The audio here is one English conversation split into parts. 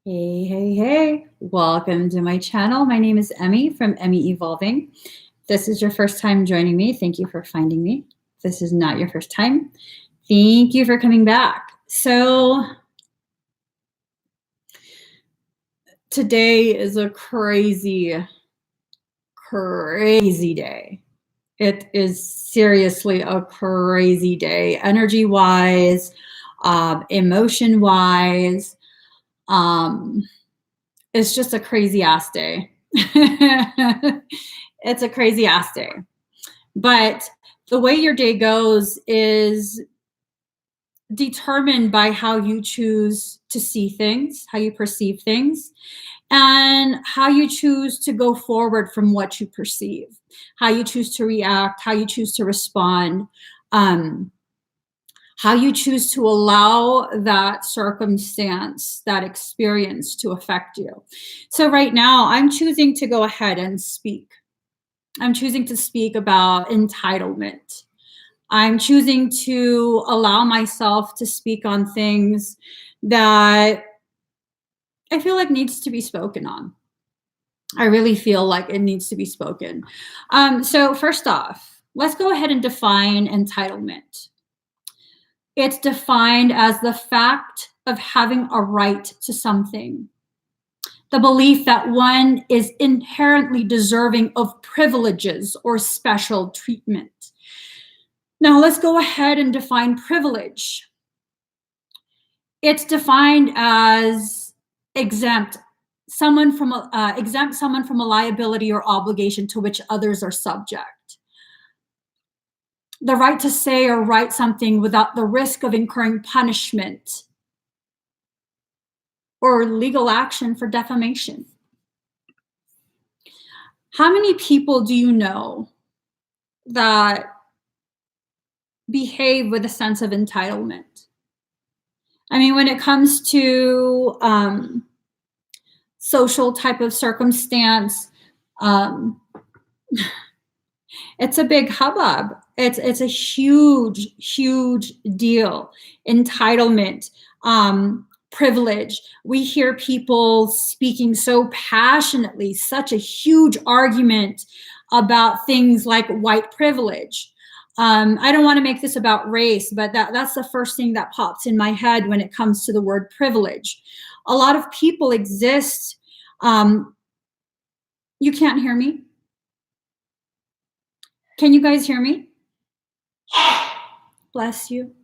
Hey, hey, hey. Welcome to my channel. My name is Emmie from Emmie Evolving. If this is your first time joining me, thank you for finding me. If this is not your first time, thank you for coming back. So today is a crazy, crazy day. It is seriously a crazy day, energy-wise, emotion-wise. It's just a crazy ass day. It's a crazy ass day. But the way your day goes is determined by how you choose to see things, how you perceive things, and how you choose to go forward from what you perceive, how you choose to react, how you choose to respond, how you choose to allow that circumstance, that experience to affect you. So right now, I'm choosing to go ahead and speak. I'm choosing to speak about entitlement. I'm choosing to allow myself to speak on things that I feel like needs to be spoken on. I really feel like it needs to be spoken. So first off, let's go ahead and define entitlement. It's defined as the fact of having a right to something, the belief that one is inherently deserving of privileges or special treatment. Now let's go ahead and define privilege. It's defined as exempt someone from a liability or obligation to which others are subject. The right to say or write something without the risk of incurring punishment or legal action for defamation. How many people do you know that behave with a sense of entitlement? I mean, when it comes to social type of circumstance, it's a big hubbub. It's a huge, huge deal. Entitlement, privilege. We hear people speaking so passionately, such a huge argument about things like white privilege. I don't want to make this about race, but that's the first thing that pops in my head when it comes to the word privilege. A lot of people exist. You can't hear me? Can you guys hear me? Bless you.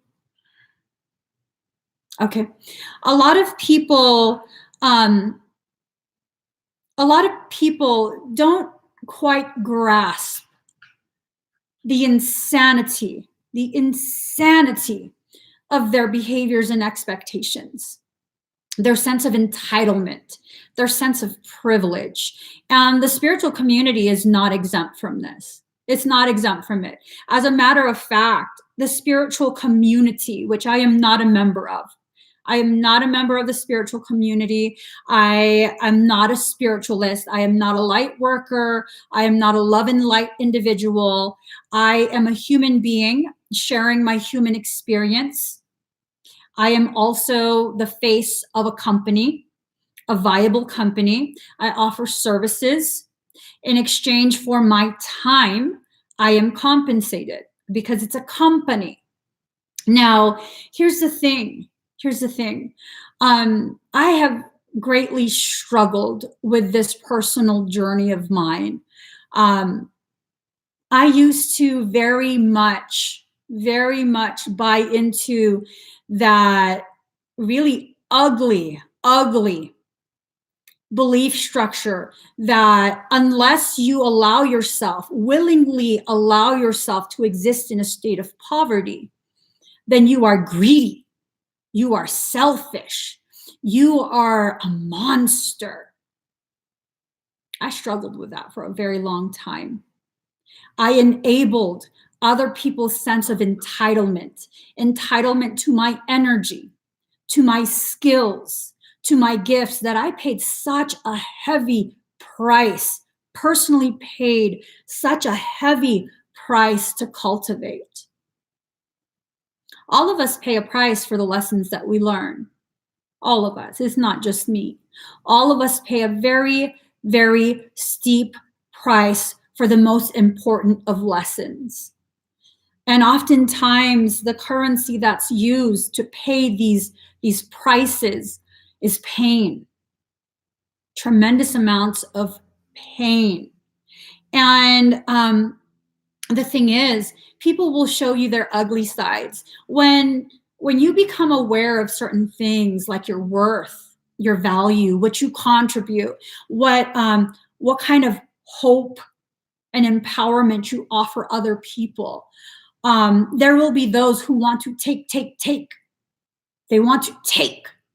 Okay. A lot of people don't quite grasp the insanity of their behaviors and expectations, their sense of entitlement, their sense of privilege. And the spiritual community is not exempt from this. It's not exempt from it. As a matter of fact, the spiritual community, which I am not a member of, I am not a member of the spiritual community. I am not a spiritualist. I am not a light worker. I am not a love and light individual. I am a human being sharing my human experience. I am also the face of a company, a viable company. I offer services. In exchange for my time, I am compensated because it's a company. Now, here's the thing. I have greatly struggled with this personal journey of mine. I used to very much buy into that really ugly belief structure that unless you willingly allow yourself to exist in a state of poverty, then you are greedy, you are selfish, you are a monster. I struggled with that for a very long time. I enabled other people's sense of entitlement to my energy, to my skills, to my gifts that I paid such a heavy price, personally paid such a heavy price to cultivate. All of us pay a price for the lessons that we learn. All of us. It's not just me. All of us pay a very, very steep price for the most important of lessons. And oftentimes, the currency that's used to pay these prices is pain, tremendous amounts of pain. And the thing is, people will show you their ugly sides. When you become aware of certain things like your worth, your value, what you contribute, what kind of hope and empowerment you offer other people, there will be those who want to take. They want to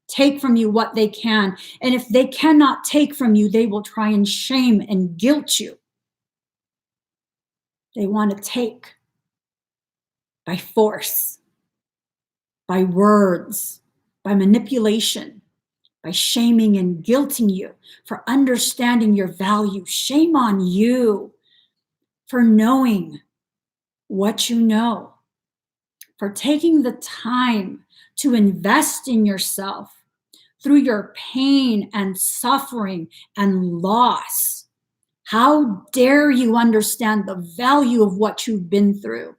take from you what they can. And if they cannot take from you, they will try and shame and guilt you. They want to take by force, by words, by manipulation, by shaming and guilting you for understanding your value. Shame on you for knowing what you know, for taking the time to invest in yourself through your pain and suffering and loss. How dare you understand the value of what you've been through?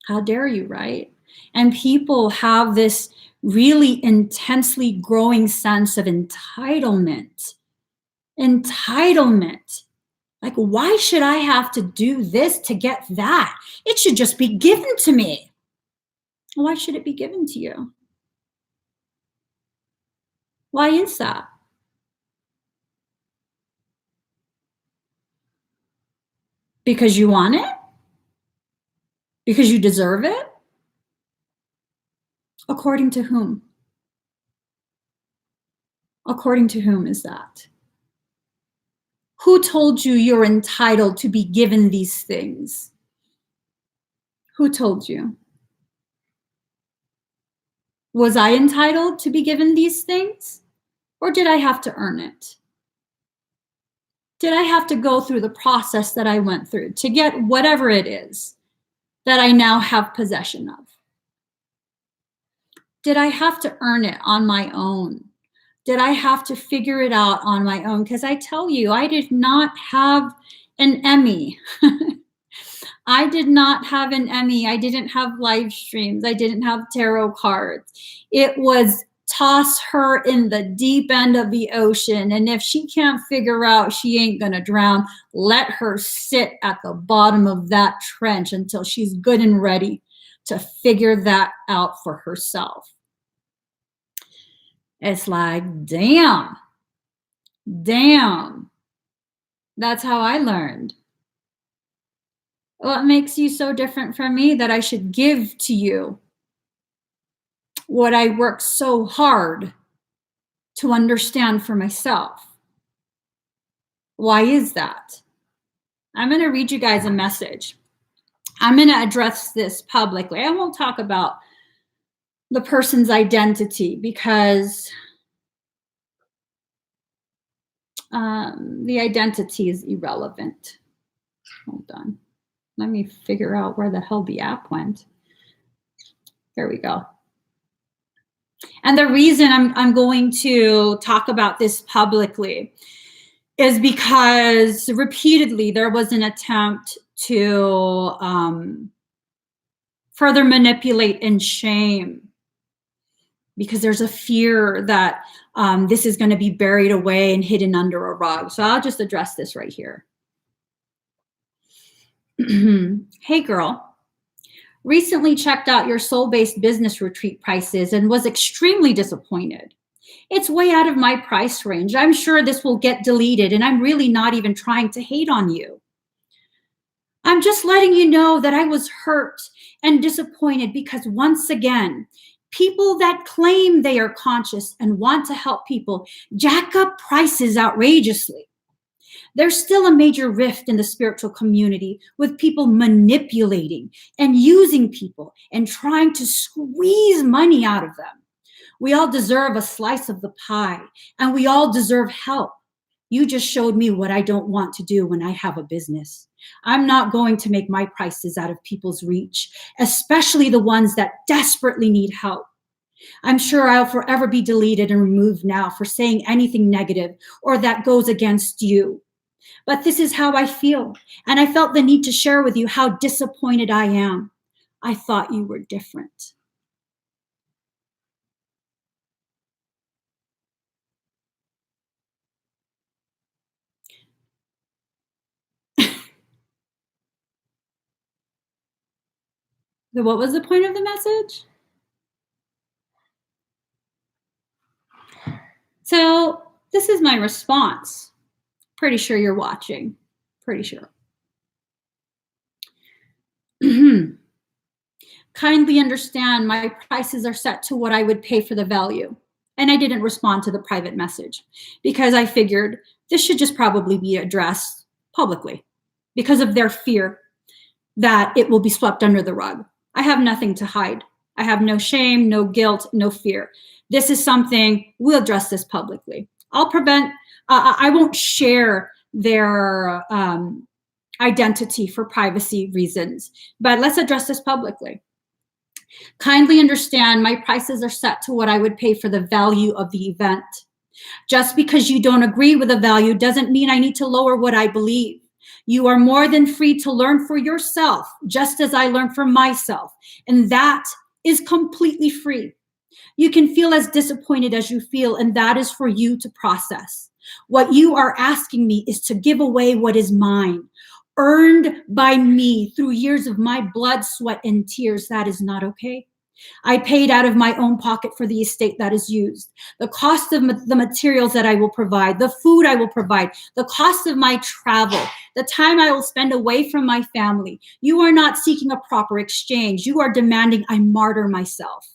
How dare you, right? And people have this really intensely growing sense of entitlement. Entitlement. Like, why should I have to do this to get that? It should just be given to me. Why should it be given to you? Why is that? Because you want it? Because you deserve it? According to whom? According to whom is that? Who told you you're entitled to be given these things? Who told you? Was I entitled to be given these things? Or did I have to earn it? Did I have to go through the process that I went through to get whatever it is that I now have possession of? Did I have to earn it on my own? Did I have to figure it out on my own? Because I tell you, I did not have an Emmie. I did not have an Emmie. I didn't have live streams. I didn't have tarot cards. It was toss her in the deep end of the ocean. And if she can't figure out she ain't going to drown, let her sit at the bottom of that trench until she's good and ready to figure that out for herself. It's like, damn. That's how I learned. What makes you so different from me that I should give to you what I worked so hard to understand for myself? Why is that? I'm going to read you guys a message. I'm going to address this publicly. I won't talk about the person's identity because the identity is irrelevant. Hold on. Let me figure out where the hell the app went. There we go. And the reason I'm going to talk about this publicly is because repeatedly there was an attempt to further manipulate and shame, because there's a fear that this is going to be buried away and hidden under a rug. So I'll just address this right here. Hey girl, recently checked out your soul-based business retreat prices and was extremely disappointed. It's way out of my price range. I'm sure this will get deleted, and I'm really not even trying to hate on you. I'm just letting you know that I was hurt and disappointed because, once again, people that claim they are conscious and want to help people jack up prices outrageously. There's still a major rift in the spiritual community with people manipulating and using people and trying to squeeze money out of them. We all deserve a slice of the pie, and we all deserve help. You just showed me what I don't want to do when I have a business. I'm not going to make my prices out of people's reach, especially the ones that desperately need help. I'm sure I'll forever be deleted and removed now for saying anything negative or that goes against you. But this is how I feel. And I felt the need to share with you how disappointed I am. I thought you were different. What was the point of the message? So this is my response. Pretty sure you're watching. Pretty sure. Kindly understand my prices are set to what I would pay for the value. And I didn't respond to the private message because I figured this should just probably be addressed publicly because of their fear that it will be swept under the rug. I have nothing to hide. I have no shame, no guilt, no fear. This is something, we'll address this publicly. I won't share their identity for privacy reasons, but let's address this publicly. Kindly understand my prices are set to what I would pay for the value of the event. Just because you don't agree with the value doesn't mean I need to lower what I believe. You are more than free to learn for yourself, just as I learned for myself. And that is completely free. You can feel as disappointed as you feel, and that is for you to process. What you are asking me is to give away what is mine, earned by me through years of my blood, sweat, and tears. That is not okay. I paid out of my own pocket for the estate that is used, the cost of the materials that I will provide, the food I will provide, the cost of my travel, the time I will spend away from my family. You are not seeking a proper exchange. You are demanding I martyr myself.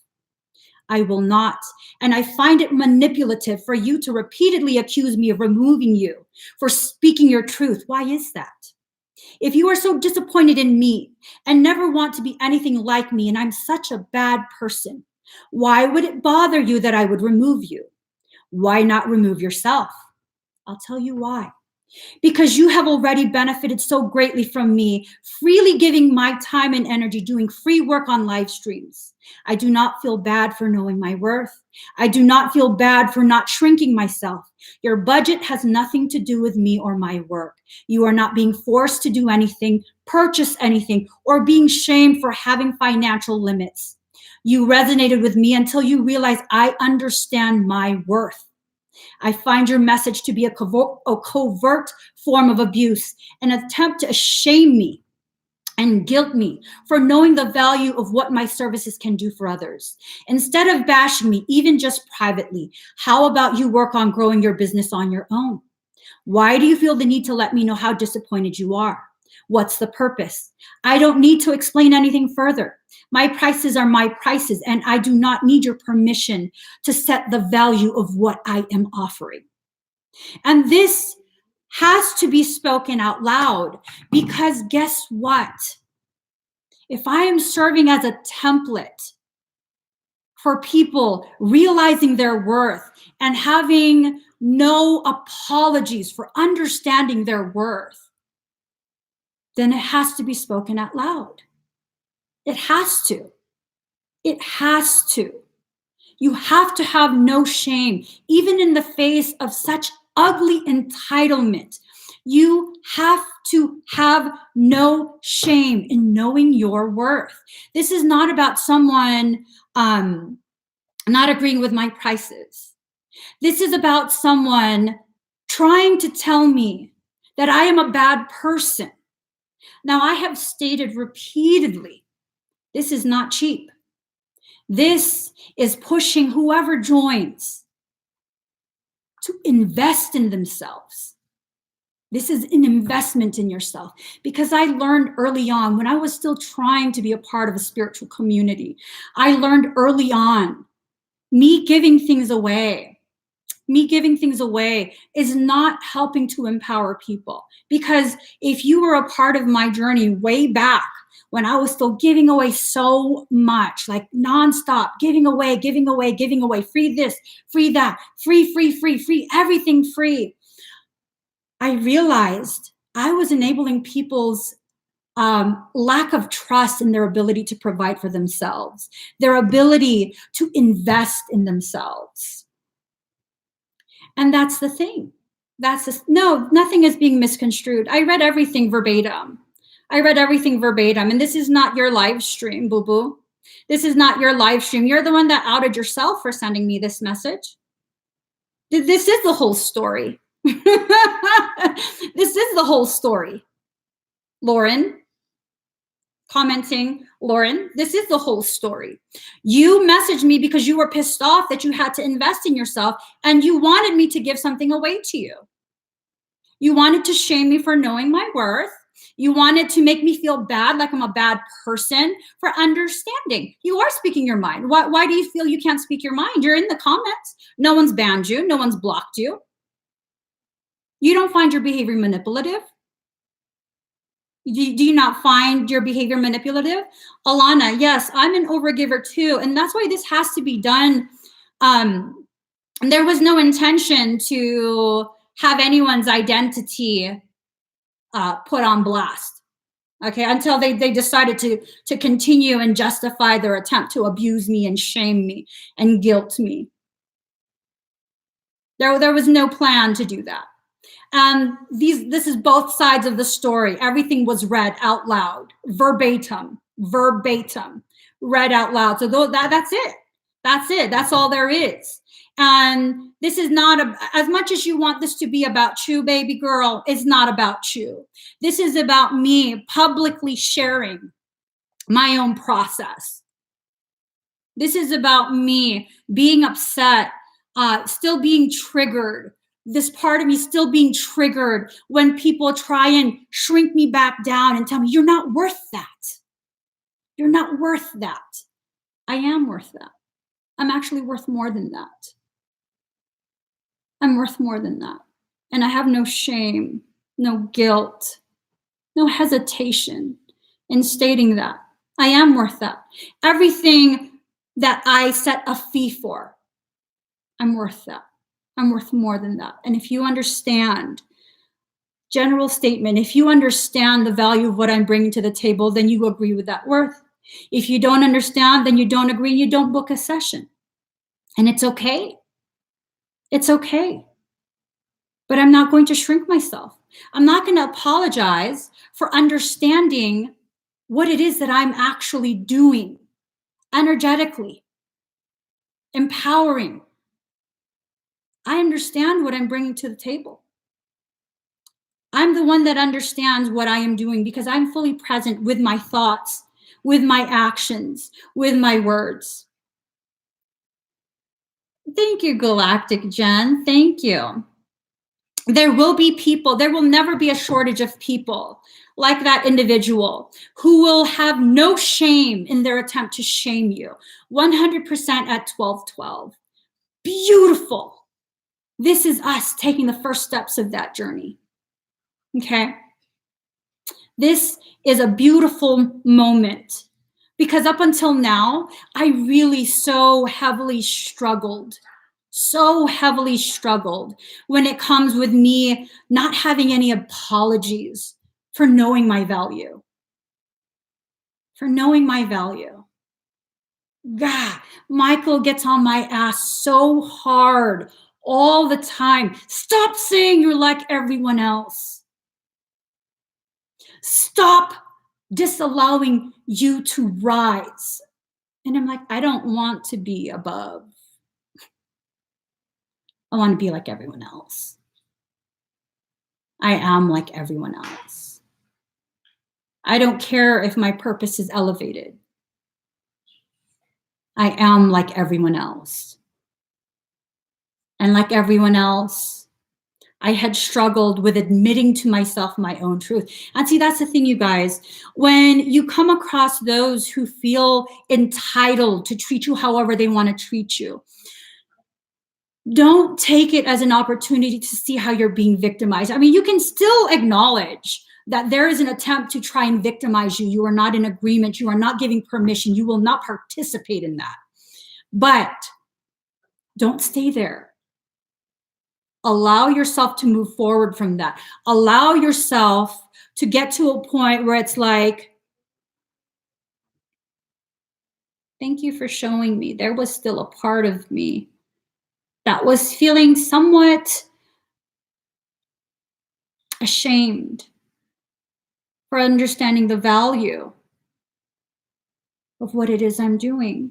I will not. And I find it manipulative for you to repeatedly accuse me of removing you for speaking your truth. Why is that? If you are so disappointed in me and never want to be anything like me, and I'm such a bad person, why would it bother you that I would remove you? Why not remove yourself? I'll tell you why. Because you have already benefited so greatly from me, freely giving my time and energy doing free work on live streams. I do not feel bad for knowing my worth. I do not feel bad for not shrinking myself. Your budget has nothing to do with me or my work. You are not being forced to do anything, purchase anything, or being shamed for having financial limits. You resonated with me until you realize I understand my worth. I find your message to be a covert form of abuse, an attempt to shame me and guilt me for knowing the value of what my services can do for others. Instead of bashing me, even just privately, how about you work on growing your business on your own? Why do you feel the need to let me know how disappointed you are? What's the purpose? I don't need to explain anything further. My prices are my prices, and I do not need your permission to set the value of what I am offering. And this has to be spoken out loud because guess what? If I am serving as a template for people realizing their worth and having no apologies for understanding their worth, then it has to be spoken out loud. It has to. It has to. You have to have no shame, even in the face of such ugly entitlement. You have to have no shame in knowing your worth. This is not about someone not agreeing with my prices. This is about someone trying to tell me that I am a bad person. Now, I have stated repeatedly, this is not cheap. This is pushing whoever joins to invest in themselves. This is an investment in yourself because I learned early on when I was still trying to be a part of a spiritual community. I learned early on me giving things away is not helping to empower people. Because if you were a part of my journey way back when I was still giving away so much, like nonstop, giving away, free this, free that, free, everything free, I realized I was enabling people's lack of trust in their ability to provide for themselves, their ability to invest in themselves. And that's the thing. No, nothing is being misconstrued. I read everything verbatim. And this is not your live stream, boo boo. This is not your live stream. You're the one that outed yourself for sending me this message. This is the whole story. This is the whole story. Lauren, commenting, Lauren, this is the whole story. You messaged me because you were pissed off that you had to invest in yourself, and you wanted me to give something away to you. You wanted to shame me for knowing my worth. You wanted to make me feel bad, like I'm a bad person, for understanding. You are speaking your mind. Why do you feel you can't speak your mind? You're in the comments. No one's banned you. No one's blocked you. You don't find your behavior manipulative? Do you not find your behavior manipulative? Alana, yes, I'm an overgiver too. And that's why this has to be done. There was no intention to have anyone's identity put on blast, okay, until they decided to continue and justify their attempt to abuse me and shame me and guilt me. There was no plan to do that. And this is both sides of the story. Everything was read out loud, verbatim, read out loud. So that's it. That's all there is. And this is not as much as you want this to be about you, baby girl, it's not about you. This is about me publicly sharing my own process. This is about me being upset, still being triggered. This part of me still being triggered when people try and shrink me back down and tell me, you're not worth that. You're not worth that. I am worth that. I'm actually worth more than that. I'm worth more than that. And I have no shame, no guilt, no hesitation in stating that. I am worth that. Everything that I set a fee for, I'm worth that. I'm worth more than that. And if you understand, general statement, if you understand the value of what I'm bringing to the table, then you agree with that worth. If you don't understand, then you don't agree, you don't book a session. And it's okay. It's okay. But I'm not going to shrink myself. I'm not going to apologize for understanding what it is that I'm actually doing energetically, empowering. I understand what I'm bringing to the table. I'm the one that understands what I am doing because I'm fully present with my thoughts, with my actions, with my words. Thank you, Galactic Jen. Thank you. There will be people, there will never be a shortage of people like that individual who will have no shame in their attempt to shame you. 100% at 1212. Beautiful. This is us taking the first steps of that journey. Okay? This is a beautiful moment because up until now, I really so heavily struggled when it comes with me not having any apologies for knowing my value. God, Michael gets on my ass so hard all the time. Stop saying you're like everyone else. Stop disallowing you to rise. And I'm like, I don't want to be above. I want to be like everyone else. I am like everyone else. I don't care if my purpose is elevated. I am like everyone else. And like everyone else, I had struggled with admitting to myself my own truth. And see, that's the thing, you guys. When you come across those who feel entitled to treat you however they want to treat you, don't take it as an opportunity to see how you're being victimized. I mean, you can still acknowledge that there is an attempt to try and victimize you. You are not in agreement. You are not giving permission. You will not participate in that. But don't stay there. Allow yourself to move forward from that. Allow yourself to get to a point where it's like, thank you for showing me there was still a part of me that was feeling somewhat ashamed for understanding the value of what it is I'm doing.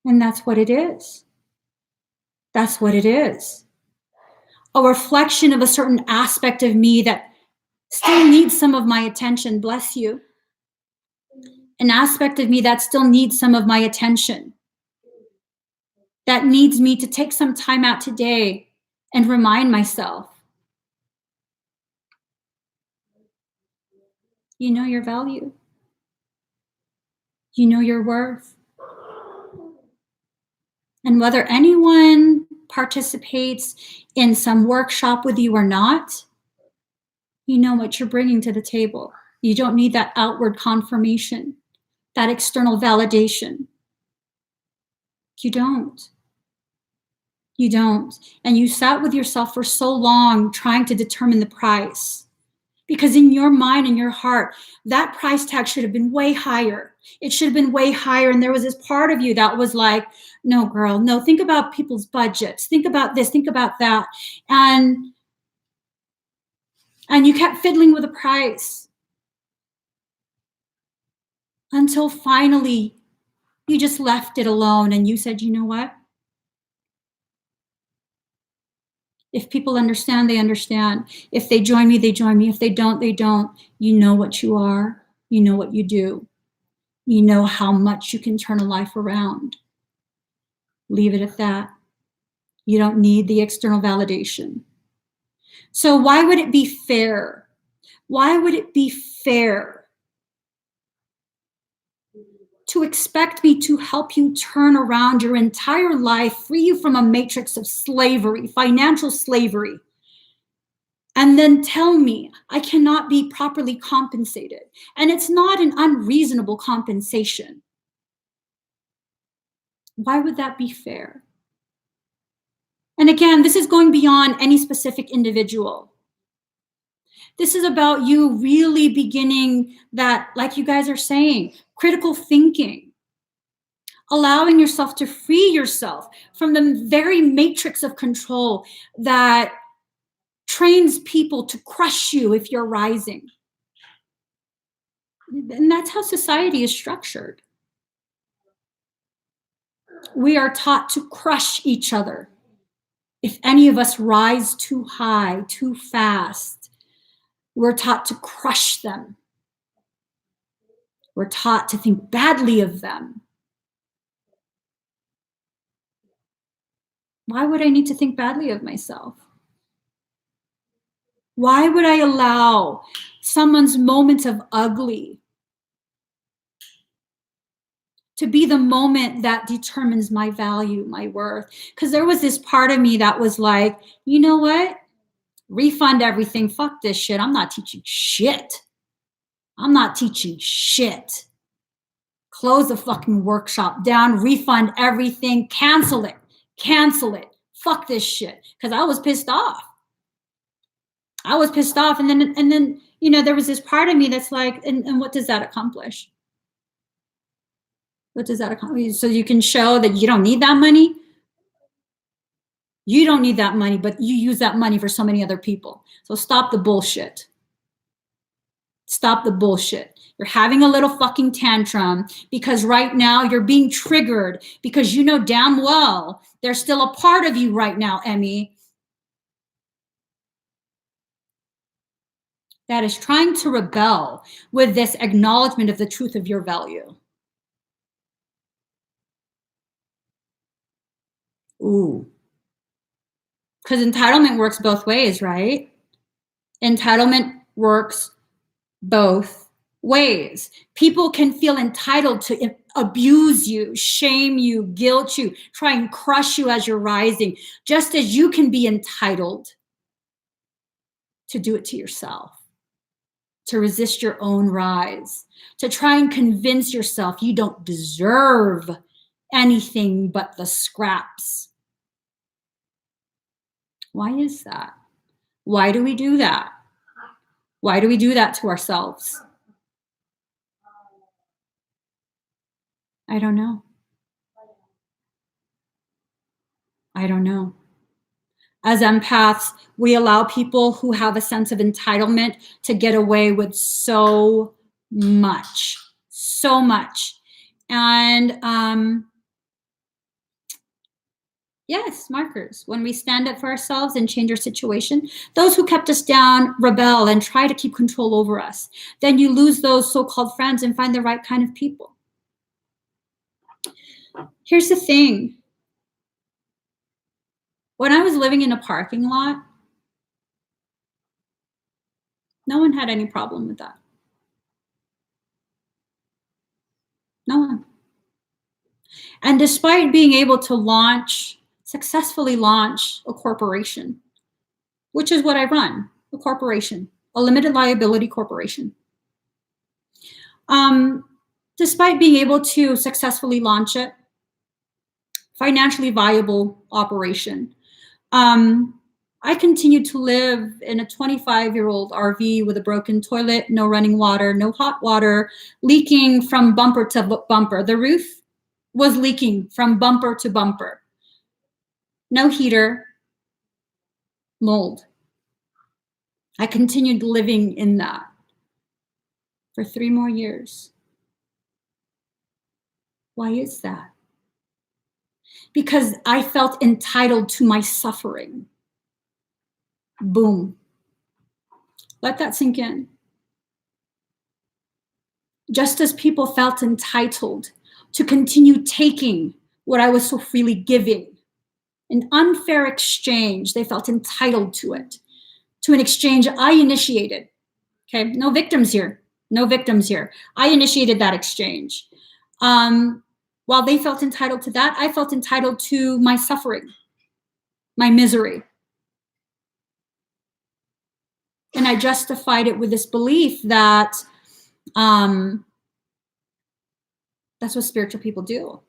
And that's what it is. That's what it is. A reflection of a certain aspect of me that still needs some of my attention. Bless you. An aspect of me that still needs some of my attention. That needs me to take some time out today and remind myself, you know your value. You know your worth. And whether anyone participates in some workshop with you or not, you know what you're bringing to the table. You don't need that outward confirmation, that external validation. You don't. You don't. And you sat with yourself for so long trying to determine the price. Because in your mind and your heart, that price tag should have been way higher. It should have been way higher. And there was this part of you that was like, no, girl, no, think about people's budgets. Think about this, think about that. And you kept fiddling with the price until finally you just left it alone and you said, you know what? If people understand, they understand. If they join me, they join me. If they don't, they don't. You know what you are. You know what you do. You know how much you can turn a life around. Leave it at that. You don't need the external validation. So why would it be fair? Why would it be fair to expect me to help you turn around your entire life, free you from a matrix of slavery, financial slavery, and then tell me I cannot be properly compensated? And it's not an unreasonable compensation. Why would that be fair? And again, this is going beyond any specific individual. This is about you really beginning that, like you guys are saying, critical thinking, allowing yourself to free yourself from the very matrix of control that trains people to crush you if you're rising. And that's how society is structured. We are taught to crush each other. If any of us rise too high, too fast, we're taught to crush them. We're taught to think badly of them. Why would I need to think badly of myself? Why would I allow someone's moment of ugly to be the moment that determines my value, my worth? Because there was this part of me that was like, you know what? Refund everything. Fuck this shit. I'm not teaching shit. I'm not teaching shit. Close the fucking workshop down, refund everything, cancel it. Cancel it. Fuck this shit. Because I was pissed off. I was pissed off. And then, you know, there was this part of me that's like, and what does that accomplish? What does that accomplish? So you can show that you don't need that money. You don't need that money, but you use that money for so many other people. So stop the bullshit. Stop the bullshit. You're having a little fucking tantrum because right now you're being triggered because you know damn well there's still a part of you right now, Emmie, that is trying to rebel with this acknowledgement of the truth of your value. Ooh. Because entitlement works both ways, right? Entitlement works both ways. People can feel entitled to abuse you, shame you, guilt you, try and crush you as you're rising, just as you can be entitled to do it to yourself, to resist your own rise, to try and convince yourself you don't deserve anything but the scraps. Why is that? Why do we do that? Why do we do that to ourselves? I don't know. I don't know. As empaths, we allow people who have a sense of entitlement to get away with so much, so much. And yes, markers. When we stand up for ourselves and change our situation, those who kept us down rebel and try to keep control over us. Then you lose those so-called friends and find the right kind of people. Here's the thing. When I was living in a parking lot, no one had any problem with that. No one. And despite being able to successfully launch a corporation, which is what I run, a corporation, a limited liability corporation. Despite being able to successfully launch it, financially viable operation, I continued to live in a 25-year-old RV with a broken toilet, no running water, no hot water, leaking from bumper to bumper. The roof was leaking from bumper to bumper. No heater, mold. I continued living in that for 3 more years. Why is that? Because I felt entitled to my suffering. Boom. Let that sink in. Just as people felt entitled to continue taking what I was so freely giving, an unfair exchange, they felt entitled to it, to an exchange I initiated. Okay, no victims here. No victims here. I initiated that exchange. While they felt entitled to that, I felt entitled to my suffering, my misery. And I justified it with this belief that that's what spiritual people do.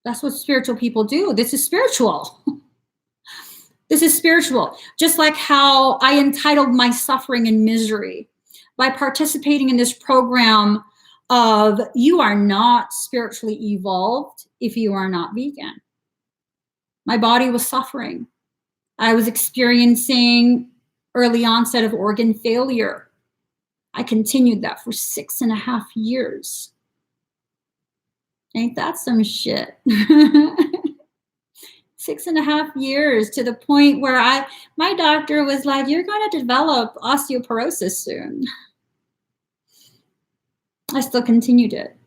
That's what spiritual people do. This is spiritual. This is spiritual. Just like how I entitled my suffering and misery by participating in this program of you are not spiritually evolved if you are not vegan. My body was suffering. I was experiencing early onset of organ failure. I continued that for 6.5 years. Ain't that some shit? 6.5 years, to the point where my doctor was like, you're going to develop osteoporosis soon. I still continued it.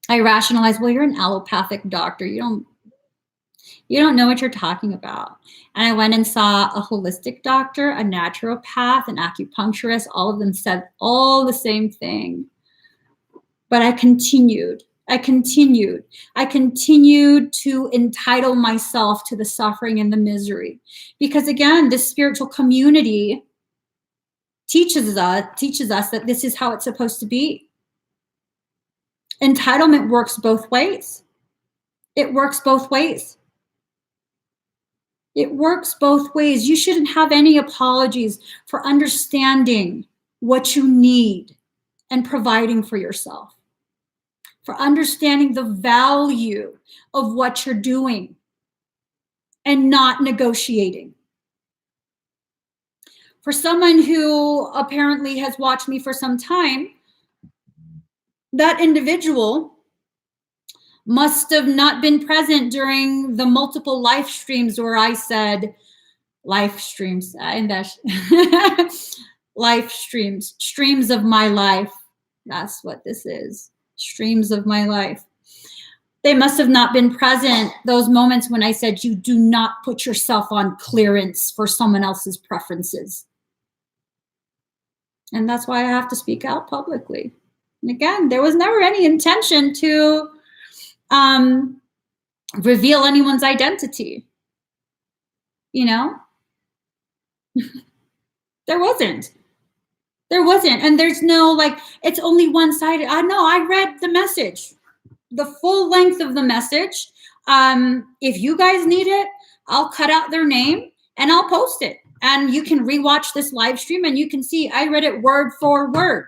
I rationalized, well, you're an allopathic doctor. You don't know what you're talking about. And I went and saw a holistic doctor, a naturopath, an acupuncturist. All of them said all the same thing. But I continued. I continued to entitle myself to the suffering and the misery. Because again, this spiritual community teaches us that this is how it's supposed to be. Entitlement works both ways. It works both ways. It works both ways. You shouldn't have any apologies for understanding what you need and providing for yourself, for understanding the value of what you're doing and not negotiating. For someone who apparently has watched me for some time, that individual must have not been present during the multiple live streams where I said, live streams, live streams of my life. That's what this is, streams of my life. They must have not been present those moments when I said, you do not put yourself on clearance for someone else's preferences. And that's why I have to speak out publicly. And again, there was never any intention to reveal anyone's identity. You know? There wasn't. And there's no, like, it's only one-sided. I know, I read the message, the full length of the message. If you guys need it, I'll cut out their name and I'll post it. And you can rewatch this live stream and you can see I read it word for word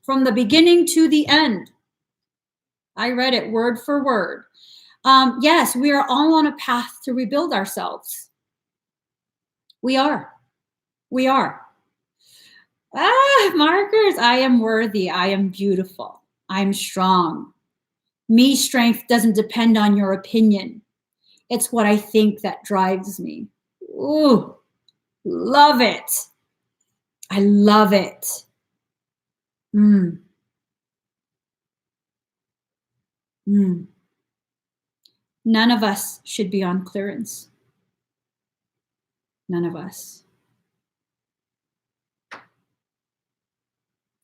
from the beginning to the end. I read it word for word. Yes, we are all on a path to rebuild ourselves. We are. We are. Markers. I am worthy. I am beautiful. I'm strong. Me strength doesn't depend on your opinion. It's what I think that drives me. Ooh, love it. I love it. Mm. Mm. None of us should be on clearance. None of us.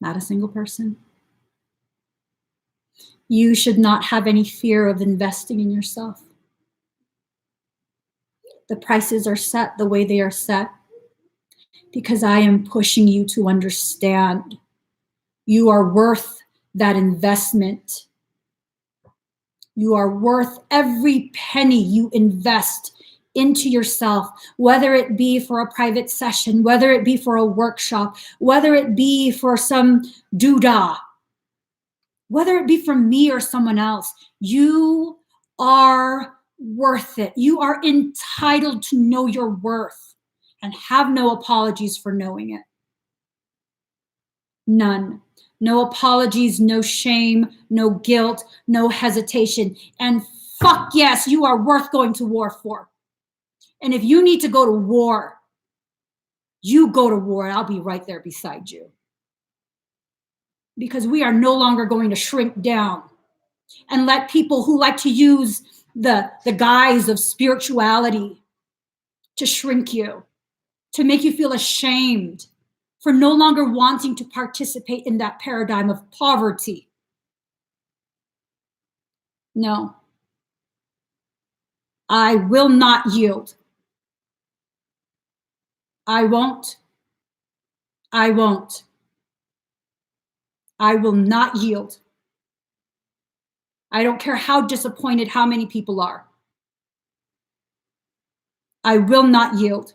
Not a single person. You should not have any fear of investing in yourself. The prices are set the way they are set because I am pushing you to understand you are worth that investment. You are worth every penny you invest into yourself, whether it be for a private session, whether it be for a workshop, whether it be for some doodah, whether it be from me or someone else. You are worth it. You are entitled to know your worth and have no apologies for knowing it. None. No apologies, no shame, no guilt, no hesitation. And fuck yes, you are worth going to war for. And if you need to go to war, you go to war and I'll be right there beside you. Because we are no longer going to shrink down and let people who like to use the guise of spirituality to shrink you, to make you feel ashamed for no longer wanting to participate in that paradigm of poverty. No, I will not yield. I won't. I won't. I will not yield. I don't care how disappointed how many people are. I will not yield.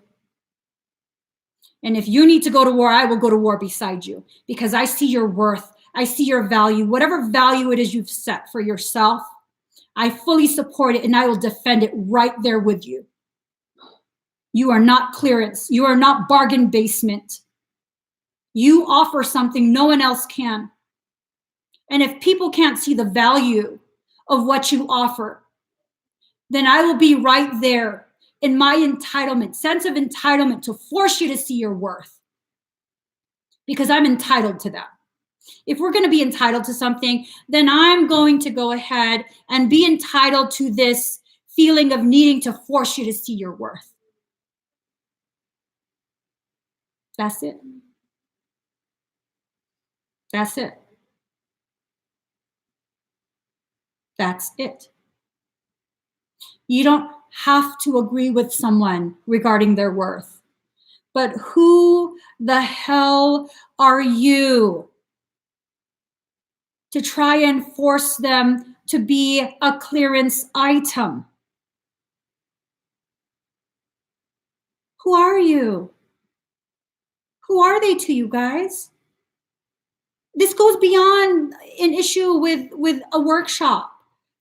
And if you need to go to war, I will go to war beside you because I see your worth. I see your value, whatever value it is you've set for yourself. I fully support it and I will defend it right there with you. You are not clearance. You are not bargain basement. You offer something no one else can. And if people can't see the value of what you offer, then I will be right there in my entitlement, sense of entitlement to force you to see your worth. Because I'm entitled to that. If we're going to be entitled to something, then I'm going to go ahead and be entitled to this feeling of needing to force you to see your worth. That's it. That's it. That's it. You don't have to agree with someone regarding their worth. But who the hell are you to try and force them to be a clearance item? Who are you? Who are they to you guys? This goes beyond an issue with a workshop.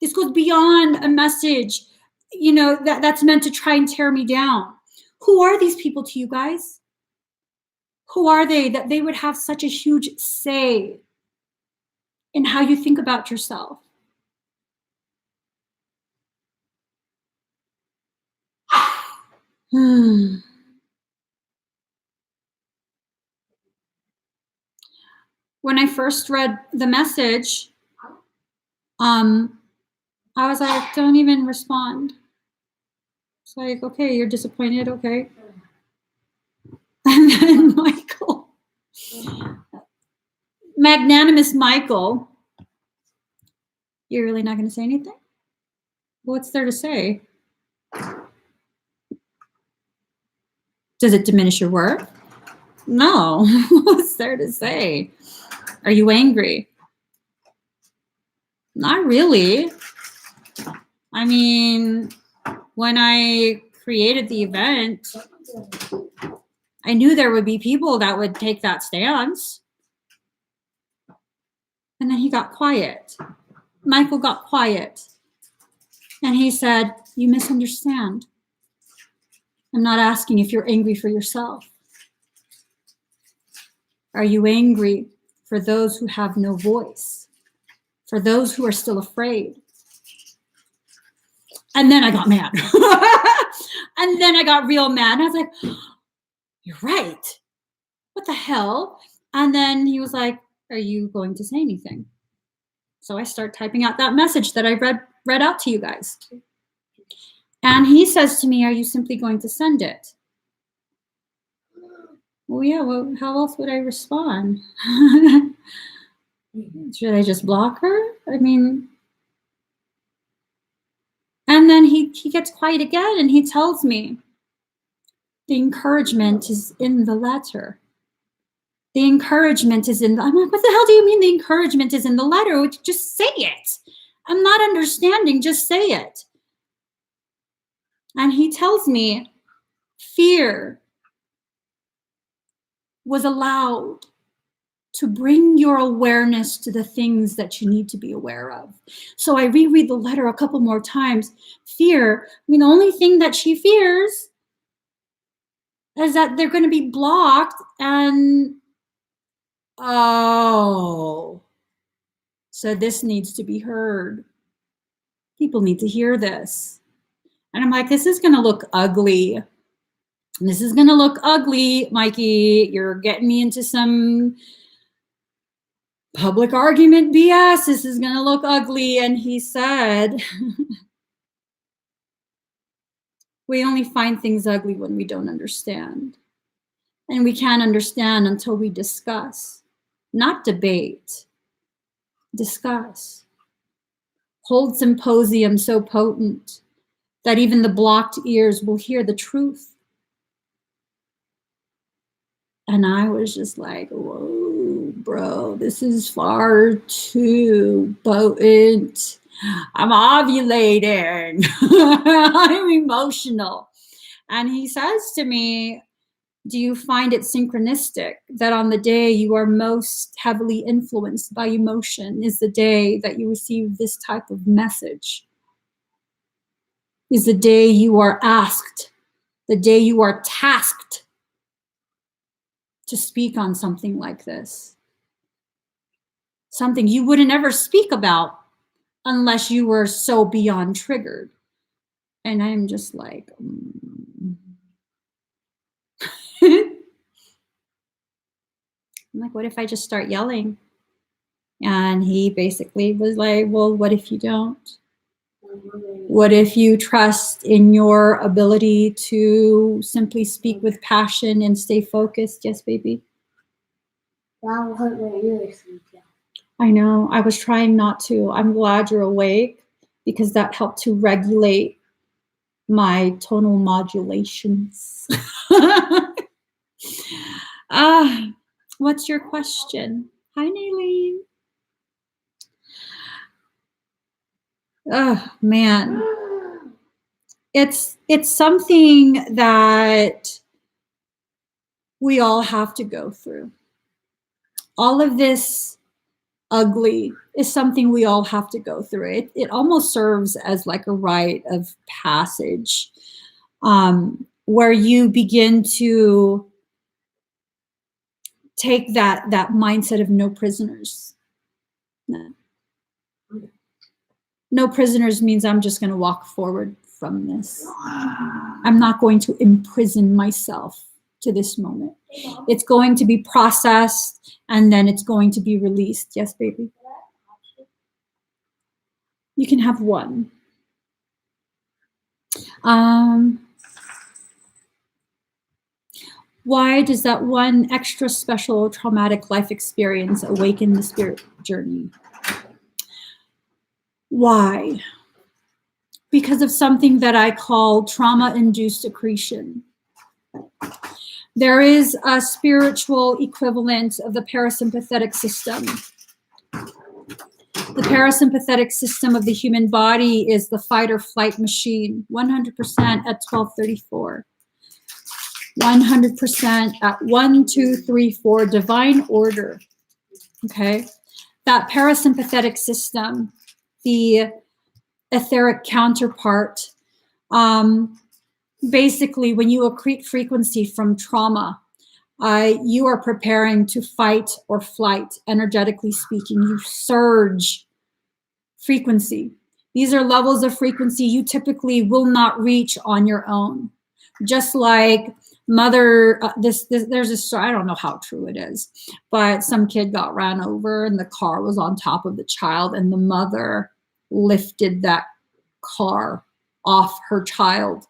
This goes beyond a message, that's meant to try and tear me down. Who are these people to you guys? Who are they that they would have such a huge say in how you think about yourself? When I first read the message, I was like, don't even respond. It's like, okay, you're disappointed, okay. And then Michael, magnanimous Michael, you're really not going to say anything? What's there to say? Does it diminish your worth? No. What's there to say? Are you angry? Not really. I mean, when I created the event, I knew there would be people that would take that stance. And then he got quiet. Michael got quiet. And he said, you misunderstand. I'm not asking if you're angry for yourself. Are you angry for those who have no voice? For those who are still afraid? And then I got mad. And then I got real mad. And I was like, you're right. What the hell? And then he was like, are you going to say anything? So I start typing out that message that I read out to you guys. And he says to me, are you simply going to send it? Well, yeah, well, how else would I respond? Should I just block her? I mean, and then he gets quiet again and he tells me, the encouragement is in the letter. The encouragement is in the, I'm like, what the hell do you mean the encouragement is in the letter? Just say it. I'm not understanding, just say it. And he tells me, fear was allowed to bring your awareness to the things that you need to be aware of. So I reread the letter a couple more times. Fear, I mean, the only thing that she fears is that they're going to be blocked and, oh, so this needs to be heard. People need to hear this. And I'm like, this is going to look ugly. This is going to look ugly, Mikey. You're getting me into some public argument BS. This is going to look ugly. And he said, we only find things ugly when we don't understand. And we can't understand until we discuss, not debate, discuss. Hold symposium so potent that even the blocked ears will hear the truth. And I was just like, whoa, bro, this is far too potent. I'm ovulating. I'm emotional. And he says to me, do you find it synchronistic that on the day you are most heavily influenced by emotion is the day that you receive this type of message? Is the day you are asked, the day you are tasked to speak on something like this? Something you wouldn't ever speak about unless you were so beyond triggered. And I'm just like, I'm like, what if I just start yelling? And he basically was like, well, what if you don't? What if you trust in your ability to simply speak with passion and stay focused? Yes, baby. That would hurt my ears. I know. I was trying not to. I'm glad you're awake because that helped to regulate my tonal modulations. What's your question? Hi, Nailene. Oh, man. It's something that we all have to go through. All of this ugly is something we all have to go through. It almost serves as like a rite of passage, where you begin to take that mindset of no prisoners. No prisoners means I'm just going to walk forward from this. I'm not going to imprison myself to this moment. It's going to be processed and then it's going to be released. Yes, baby. You can have one. Why does that one extra special traumatic life experience awaken the spirit journey? Why? Because of something that I call trauma-induced accretion. There is a spiritual equivalent of the parasympathetic system. The parasympathetic system of the human body is the fight or flight machine, 100% at 1234. 100% at 1, 2, 3, 4, divine order. Okay. That parasympathetic system, the etheric counterpart, basically when you accrete frequency from trauma, you are preparing to fight or flight, energetically speaking. You surge frequency. These are levels of frequency you typically will not reach on your own. Just like mother, there's a story, I don't know how true it is, but some kid got ran over and the car was on top of the child and the mother lifted that car off her child.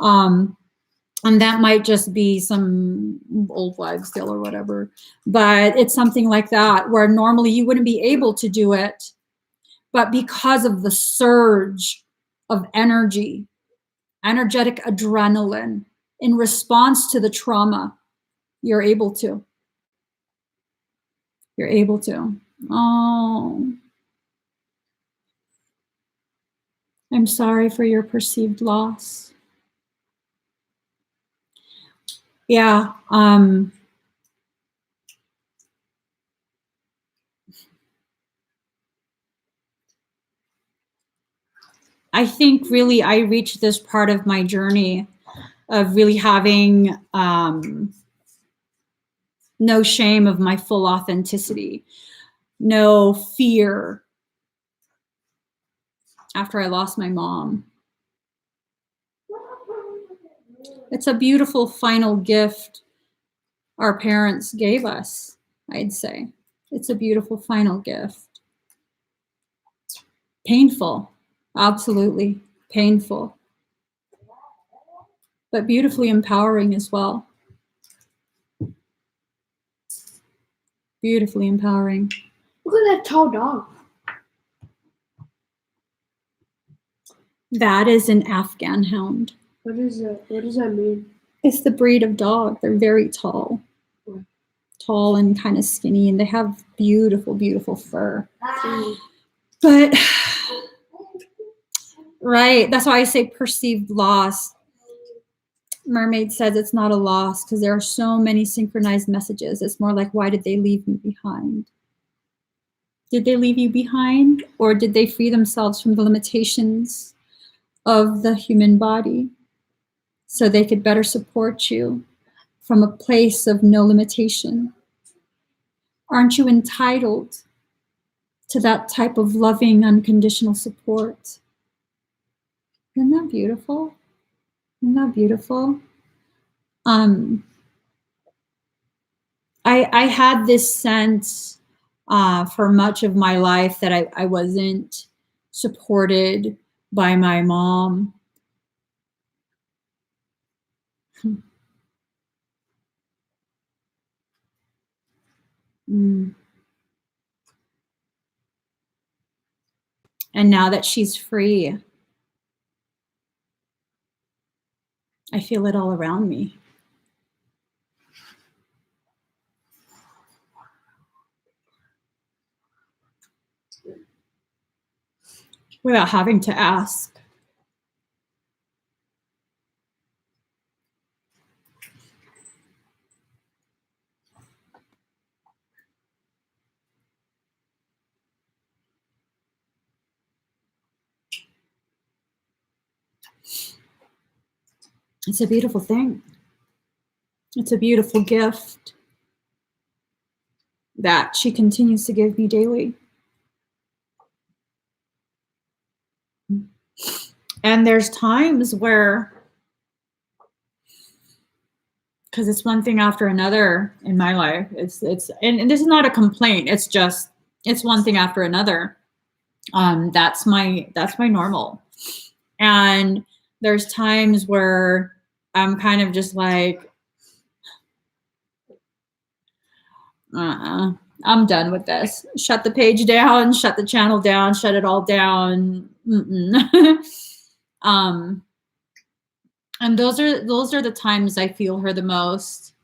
And that might just be some old wives' tale or whatever, but it's something like that where normally you wouldn't be able to do it, but because of the surge of energy, energetic adrenaline in response to the trauma, you're able to. You're able to. Oh, I'm sorry for your perceived loss. Yeah. I think really I reached this part of my journey of really having no shame of my full authenticity, no fear after I lost my mom. It's a beautiful final gift our parents gave us, I'd say. It's a beautiful final gift. Painful, absolutely painful, but beautifully empowering as well. Beautifully empowering. Look at that tall dog. That is an Afghan hound. What is it? What does that mean? It's the breed of dog. They're very tall. Tall and kind of skinny, and they have beautiful, beautiful fur. But, right, that's why I say perceived loss. Mermaid says it's not a loss because there are so many synchronized messages. It's more like, why did they leave me behind? Did they leave you behind, or did they free themselves from the limitations of the human body so they could better support you from a place of no limitation? Aren't you entitled to that type of loving, unconditional support? Isn't that beautiful? Isn't that beautiful? I had this sense for much of my life that I wasn't supported by my mom. And now that she's free, I feel it all around me. Without having to ask. It's a beautiful thing. It's a beautiful gift that she continues to give me daily. And there's times where, because it's one thing after another in my life. And this is not a complaint. It's just, it's one thing after another. That's my normal. And there's times where I'm kind of just like, I'm done with this. Shut the page down, shut the channel down, shut it all down. And those are the times I feel her the most,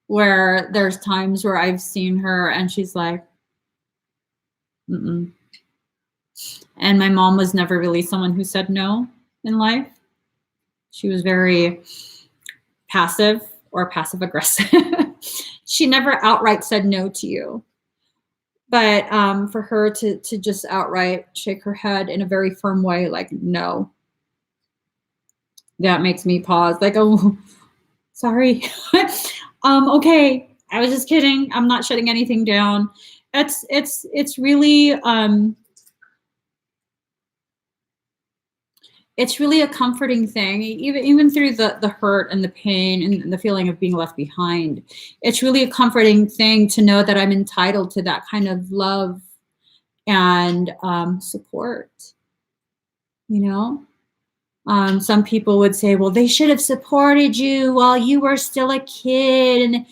where there's times where I've seen her and she's like, And my mom was never really someone who said no in life. She was very passive or passive aggressive. She never outright said no to you. But for her to just outright shake her head in a very firm way, like, no, that makes me pause. Like, oh, sorry. Okay, I was just kidding. I'm not shutting anything down. It's really it's really a comforting thing, even through the hurt and the pain and the feeling of being left behind. It's really a comforting thing to know that I'm entitled to that kind of love and support. You know, some people would say, well, they should have supported you while you were still a kid.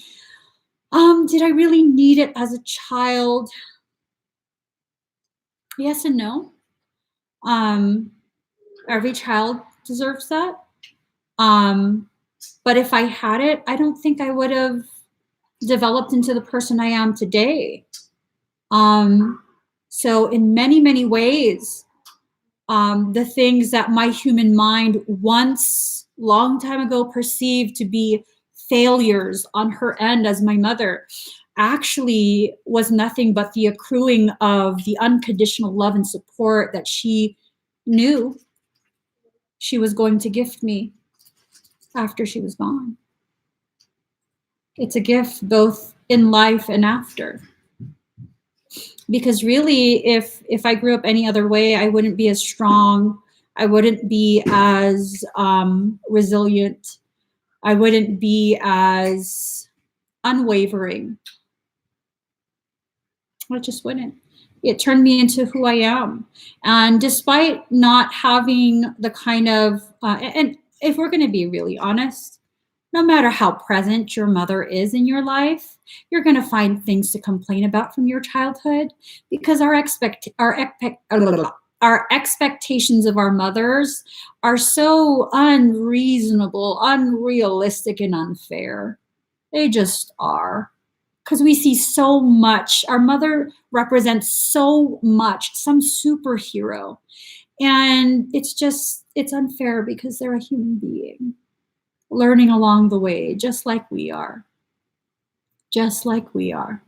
And did I really need it as a child? Yes and no. Every child deserves that. But if I had it, I don't think I would have developed into the person I am today. So in many, many ways, the things that my human mind once, long time ago, perceived to be failures on her end as my mother actually was nothing but the accruing of the unconditional love and support that she knew she was going to gift me after she was gone. It's a gift both in life and after. Because really, if I grew up any other way, I wouldn't be as strong. I wouldn't be as resilient. I wouldn't be as unwavering. I just wouldn't. It turned me into who I am. And despite not having the kind of, and if we're going to be really honest, no matter how present your mother is in your life, you're going to find things to complain about from your childhood, because our expectations of our mothers are so unreasonable, unrealistic, and unfair. They just are. Because we see so much. Our mother represents so much, some superhero. And it's unfair because they're a human being learning along the way, just like we are. Just like we are.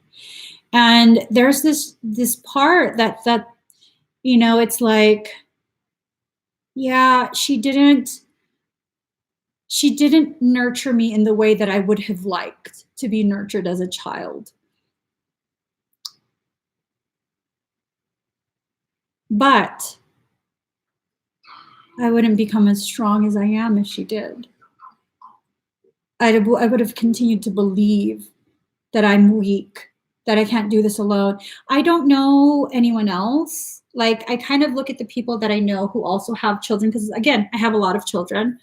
And there's this part that it's like, yeah, she didn't nurture me in the way that I would have liked to be nurtured as a child. But I wouldn't become as strong as I am if she did. I would have continued to believe that I'm weak, that I can't do this alone. I don't know anyone else. Like, I kind of look at the people that I know who also have children, because again, I have a lot of children.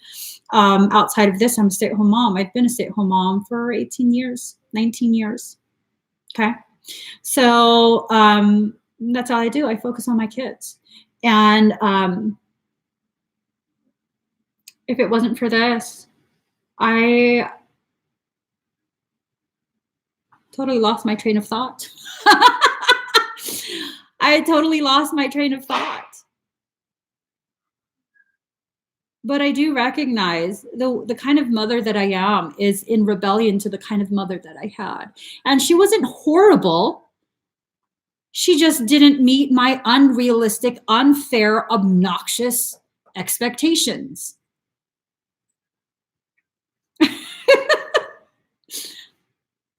Outside of this, I'm a stay-at-home mom. I've been a stay-at-home mom for 18 years, 19 years. Okay. So that's all I do. I focus on my kids. And if it wasn't for this, I totally lost my train of thought. I totally lost my train of thought. But I do recognize the kind of mother that I am is in rebellion to the kind of mother that I had. And she wasn't horrible. She just didn't meet my unrealistic, unfair, obnoxious expectations.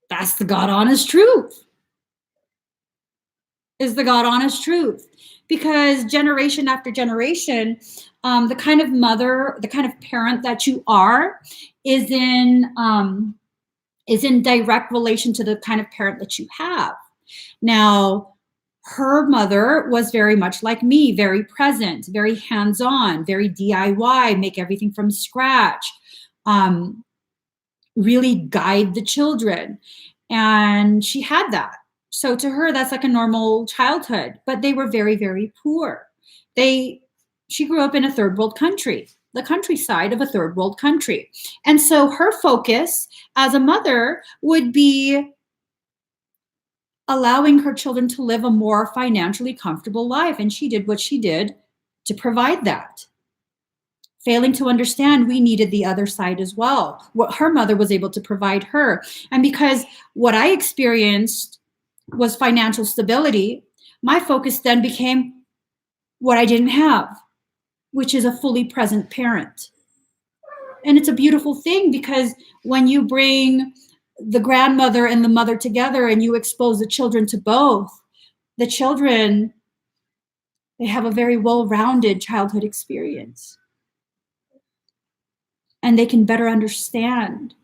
That's the God honest truth. Is the God honest truth. Because generation after generation, the kind of mother, the kind of parent that you are is in direct relation to the kind of parent that you have. Now, her mother was very much like me, very present, very hands-on, very DIY, make everything from scratch, really guide the children. And she had that. So to her, that's like a normal childhood, but they were very, very poor. She grew up in a third world country, the countryside of a third world country. And so her focus as a mother would be allowing her children to live a more financially comfortable life. And she did what she did to provide that failing to understand we needed the other side as well, what her mother was able to provide her. And because what I experienced was financial stability, my focus then became what I didn't have, which is a fully present parent. And it's a beautiful thing, because when you bring the grandmother and the mother together and you expose the children to both, the children, they have a very well-rounded childhood experience. And they can better understand,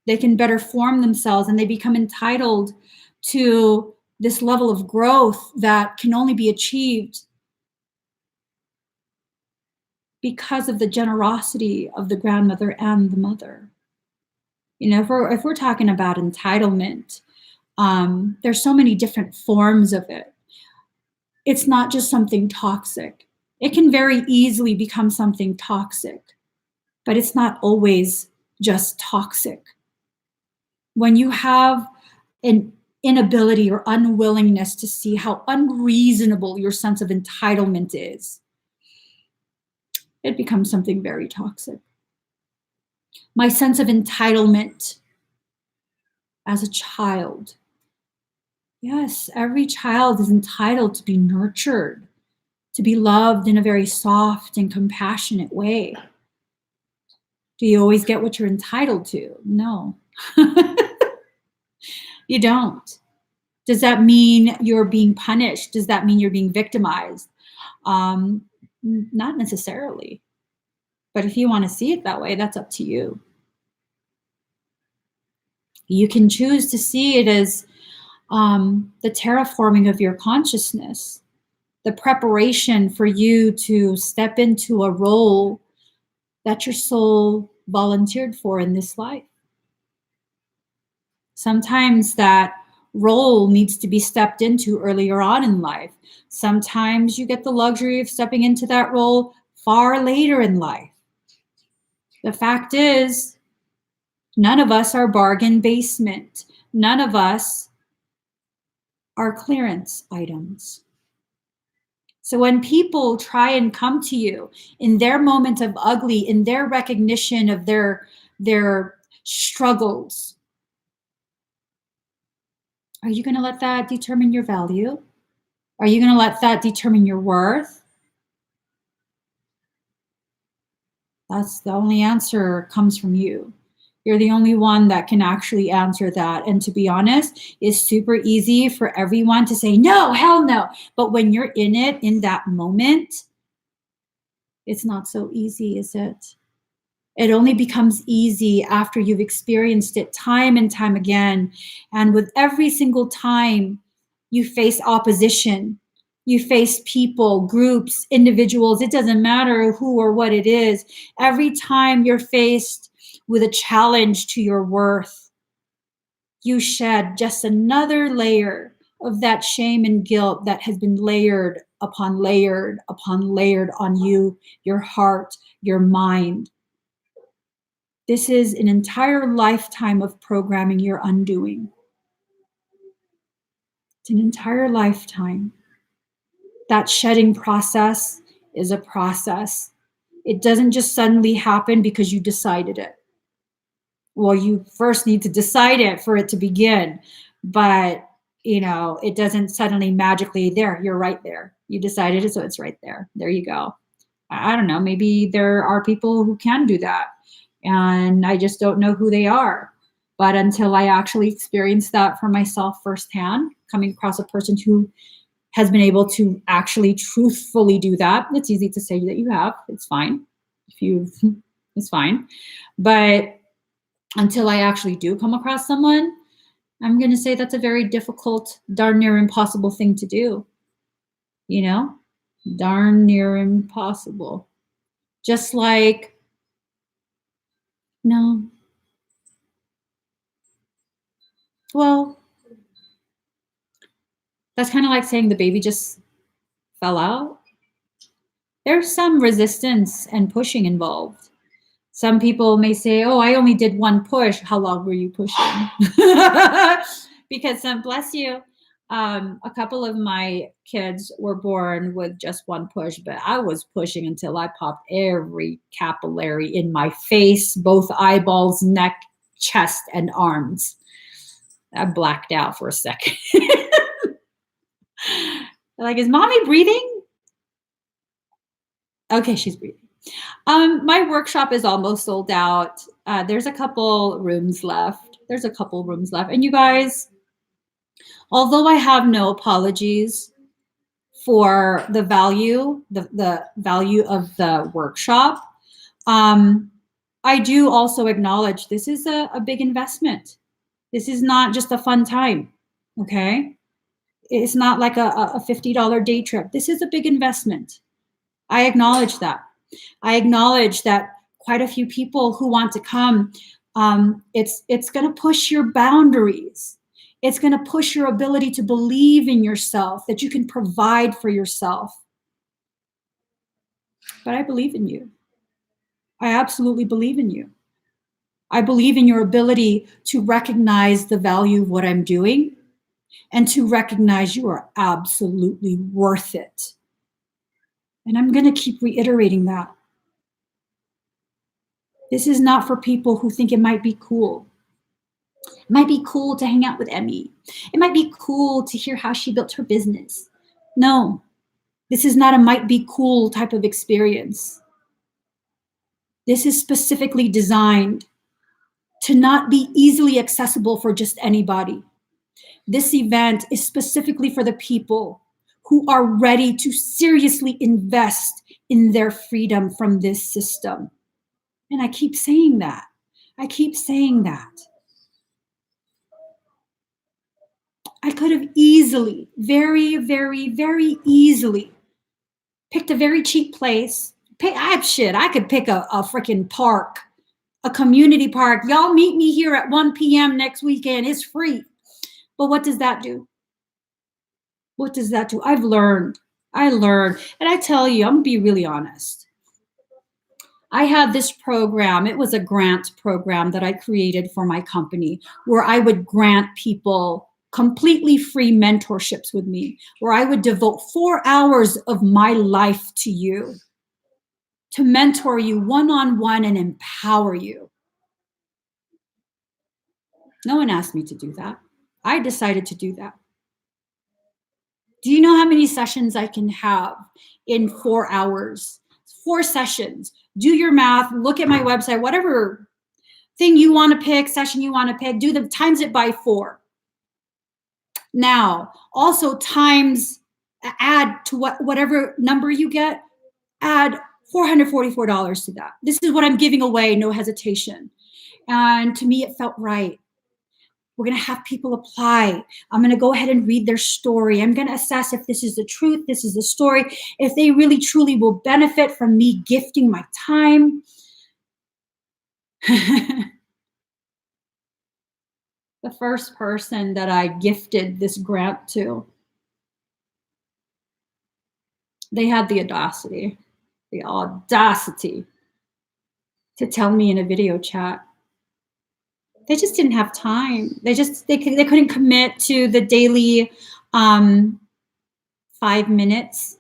they can better form themselves, and they become entitled to this level of growth that can only be achieved because of the generosity of the grandmother and the mother. You know, if we're talking about entitlement, there's so many different forms of it. It's not just something toxic. It can very easily become something toxic, but it's not always just toxic. When you have an inability or unwillingness to see how unreasonable your sense of entitlement is, it becomes something very toxic. My sense of entitlement as a child. Yes, every child is entitled to be nurtured, to be loved in a very soft and compassionate way. Do you always get what you're entitled to? No. You don't. Does that mean you're being punished? Does that mean you're being victimized? Not necessarily. But if you want to see it that way, that's up to you. You can choose to see it as the terraforming of your consciousness, the preparation for you to step into a role that your soul volunteered for in this life. Sometimes that role needs to be stepped into earlier on in life. Sometimes you get the luxury of stepping into that role far later in life. The fact is, none of us are bargain basement. None of us are clearance items. So when people try and come to you in their moment of ugly, in their recognition of their struggles, are you going to let that determine your value? Are you going to let that determine your worth? That's the only answer comes from you. You're the only one that can actually answer that. And to be honest, it's super easy for everyone to say, no, hell no. But when you're in it, in that moment, it's not so easy, is it? It only becomes easy after you've experienced it time and time again. And with every single time you face opposition, you face people, groups, individuals, it doesn't matter who or what it is. Every time you're faced with a challenge to your worth, you shed just another layer of that shame and guilt that has been layered upon layered upon layered on you, your heart, your mind. This is an entire lifetime of programming you're undoing. It's an entire lifetime. That shedding process is a process. It doesn't just suddenly happen because you decided it. Well, you first need to decide it for it to begin. But, it doesn't suddenly magically, there, you're right there. You decided it, so it's right there. There you go. I don't know, maybe there are people who can do that. And I just don't know who they are. But until I actually experience that for myself firsthand, coming across a person who has been able to actually truthfully do that, it's easy to say that you have. It's fine. It's fine. But until I actually do come across someone, I'm going to say that's a very difficult, darn near impossible thing to do. Darn near impossible. Just like, no. Well, that's kind of like saying the baby just fell out. There's some resistance and pushing involved. Some people may say, oh, I only did one push. How long were you pushing? Because bless you. A couple of my kids were born with just one push, but I was pushing until I popped every capillary in my face, both eyeballs, neck, chest, and arms. I blacked out for a second. Like, is mommy breathing? Okay, she's breathing. My workshop is almost sold out. There's a couple rooms left. And you guys, although I have no apologies for the value of the workshop, I do also acknowledge this is a big investment. This is not just a fun time, okay? It's not like a $50 day trip. This is a big investment. I acknowledge that. I acknowledge that quite a few people who want to come, it's going to push your boundaries. It's going to push your ability to believe in yourself, that you can provide for yourself. But I believe in you. I absolutely believe in you. I believe in your ability to recognize the value of what I'm doing and to recognize you are absolutely worth it. And I'm going to keep reiterating that. This is not for people who think it might be cool. It might be cool to hang out with Emmie. It might be cool to hear how she built her business. No, this is not a might be cool type of experience. This is specifically designed to not be easily accessible for just anybody. This event is specifically for the people who are ready to seriously invest in their freedom from this system. And I keep saying that. I keep saying that. I could have easily, very, very, very easily picked a very cheap place. I could pick a freaking park, a community park. Y'all meet me here at 1 p.m. next weekend. It's free. But what does that do? What does that do? I learned. And I tell you, I'm going to be really honest. I had this program. It was a grant program that I created for my company where I would grant people completely free mentorships with me, where I would devote 4 hours of my life to you, to mentor you one-on-one and empower you. No one asked me to do that. I decided to do that. Do you know how many sessions I can have in 4 hours? 4 sessions. Do your math, look at my website, whatever thing you want to pick, session you want to pick, times it by 4. Now, also add to whatever number you get, add $444 to that. This is what I'm giving away, no hesitation. And to me, it felt right. We're going to have people apply. I'm going to go ahead and read their story. I'm going to assess if this is the truth, this is the story, if they really truly will benefit from me gifting my time. The first person that I gifted this grant to, they had the audacity to tell me in a video chat. They just didn't have time. They couldn't commit to the daily 5 minutes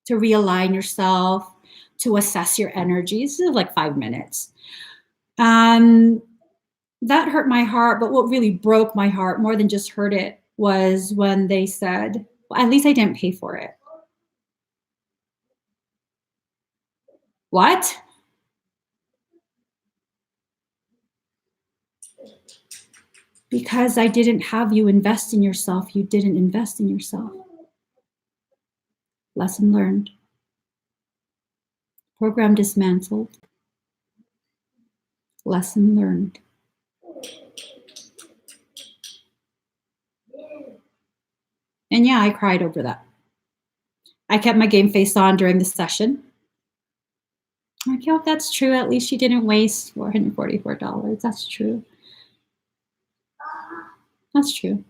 to realign yourself, to assess your energies. This is like 5 minutes. That hurt my heart, but what really broke my heart more than just hurt it was when they said, well, at least I didn't pay for it. What? Because I didn't have you invest in yourself, you didn't invest in yourself. Lesson learned. Program dismantled. Lesson learned. And yeah, I cried over that. I kept my game face on during the session. Like, yeah, that's true. At least she didn't waste $444. That's true. That's true.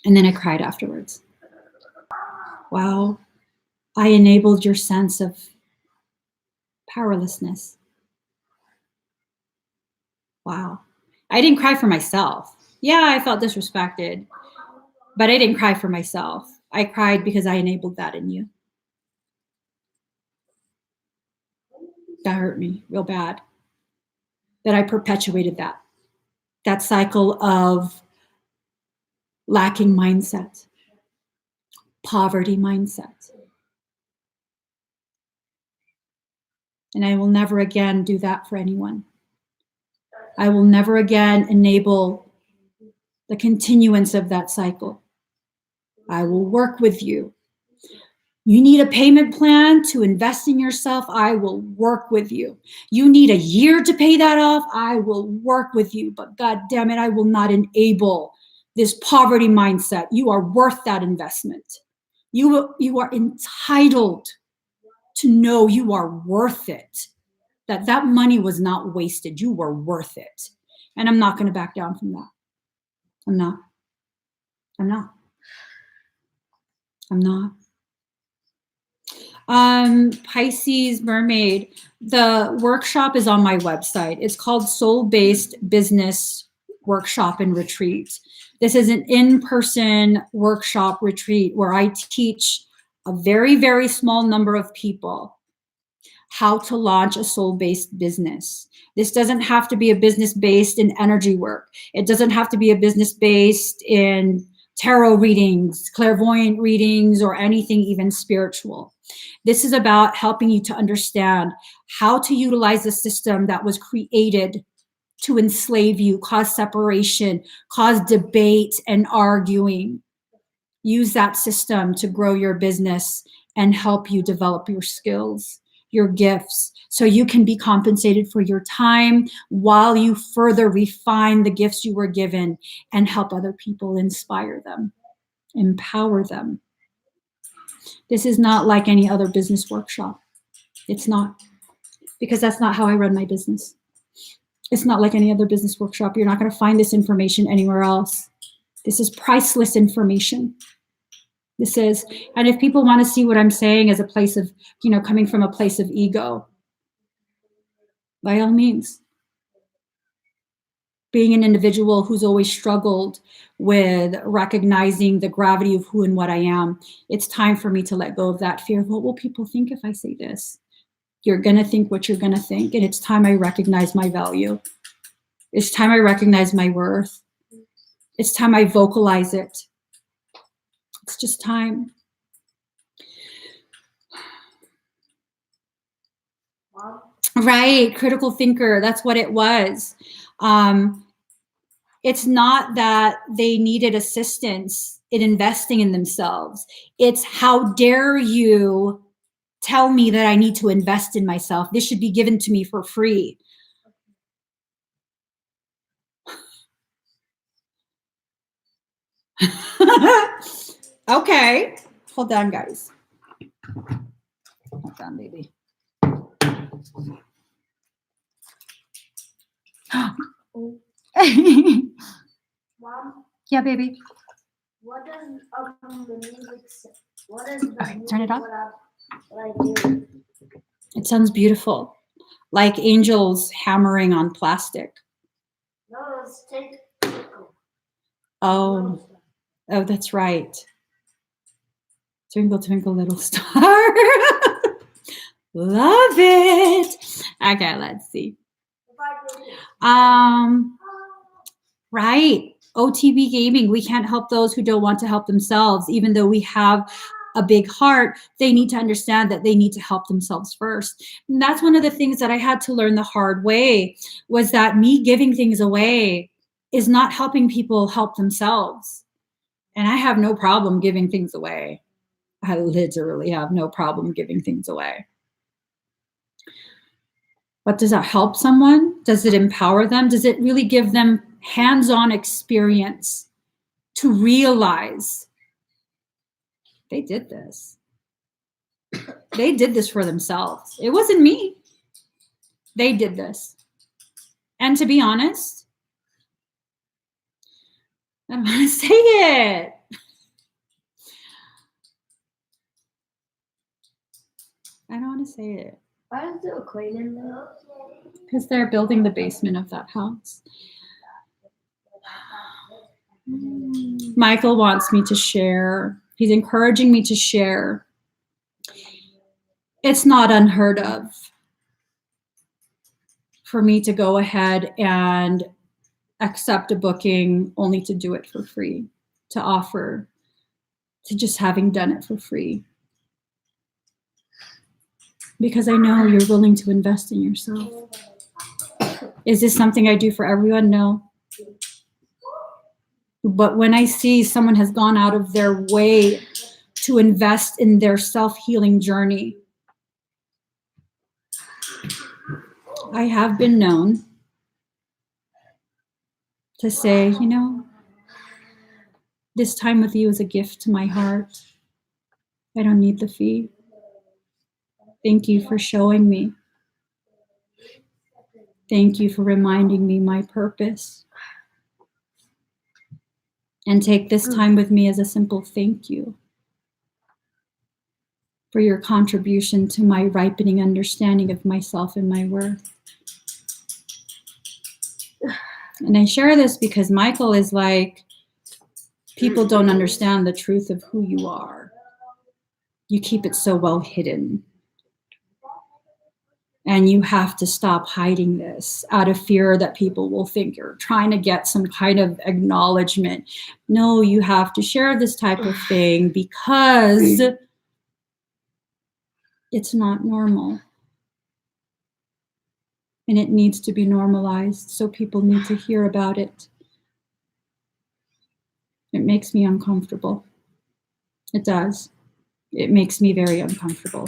And then I cried afterwards. Wow. I enabled your sense of powerlessness. Wow. I didn't cry for myself. Yeah, I felt disrespected, but I didn't cry for myself. I cried because I enabled that in you. That hurt me real bad. That I perpetuated that cycle of lacking mindset, poverty mindset. And I will never again do that for anyone. I will never again enable the continuance of that cycle. I will work with you. You need a payment plan to invest in yourself, I will work with you. You need a year to pay that off, I will work with you. But God damn it, I will not enable this poverty mindset. You are worth that investment. You are entitled to know you are worth it. That money was not wasted. You were worth it. And I'm not going to back down from that. I'm not. I'm not. I'm not. Pisces Mermaid, the workshop is on my website. It's called Soul-Based Business Workshop and Retreat. This is an in-person workshop retreat where I teach a very, very small number of people how to launch a soul-based business. This doesn't have to be a business based in energy work. It doesn't have to be a business based in tarot readings, clairvoyant readings, or anything even spiritual. This is about helping you to understand how to utilize a system that was created to enslave you, cause separation, cause debate and arguing. Use that system to grow your business and help you develop your skills, your gifts, so you can be compensated for your time while you further refine the gifts you were given and help other people, inspire them, empower them. This is not like any other business workshop. It's not, because that's not how I run my business. It's not like any other business workshop. You're not going to find this information anywhere else. This is priceless information. This is, and if people want to see what I'm saying as a place of, coming from a place of ego, by all means. Being an individual who's always struggled with recognizing the gravity of who and what I am, it's time for me to let go of that fear of what will people think if I say this? You're going to think what you're going to think, and it's time I recognize my value. It's time I recognize my worth. It's time I vocalize it. It's just time. Right, critical thinker, that's what it was. It's not that they needed assistance in investing in themselves. It's how dare you tell me that I need to invest in myself. This should be given to me for free. Okay, hold on, guys. Hold on, baby. Mom, Yeah, baby. what does the music say? What is the Okay, turn it off. What I do? It sounds beautiful, like angels hammering on plastic. No, it's take. Oh, that's right. Twinkle, twinkle, little star. Love it. Okay, let's see. Right. OTB gaming. We can't help those who don't want to help themselves. Even though we have a big heart, they need to understand that they need to help themselves first. And that's one of the things that I had to learn the hard way, was that me giving things away is not helping people help themselves. And I have no problem giving things away. I literally have no problem giving things away. But does that help someone? Does it empower them? Does it really give them hands-on experience to realize they did this? They did this for themselves. It wasn't me. They did this. And to be honest, I don't want to say it. I don't want to say it. Why is there a crane in there? Because they're building the basement of that house. Michael wants me to share. He's encouraging me to share. It's not unheard of for me to go ahead and accept a booking only to do it for free, to offer, to just having done it for free. Because I know you're willing to invest in yourself. Is this something I do for everyone? No. But when I see someone has gone out of their way to invest in their self-healing journey, I have been known to say, you know, this time with you is a gift to my heart. I don't need the fee. Thank you for showing me. Thank you for reminding me my purpose. And take this time with me as a simple thank you for your contribution to my ripening understanding of myself and my worth. And I share this because Michael is like, people don't understand the truth of who you are. You keep it so well hidden. And you have to stop hiding this out of fear that people will think you're trying to get some kind of acknowledgement. No, you have to share this type of thing because it's not normal. And it needs to be normalized, so people need to hear about it. It makes me uncomfortable. It does. It makes me very uncomfortable.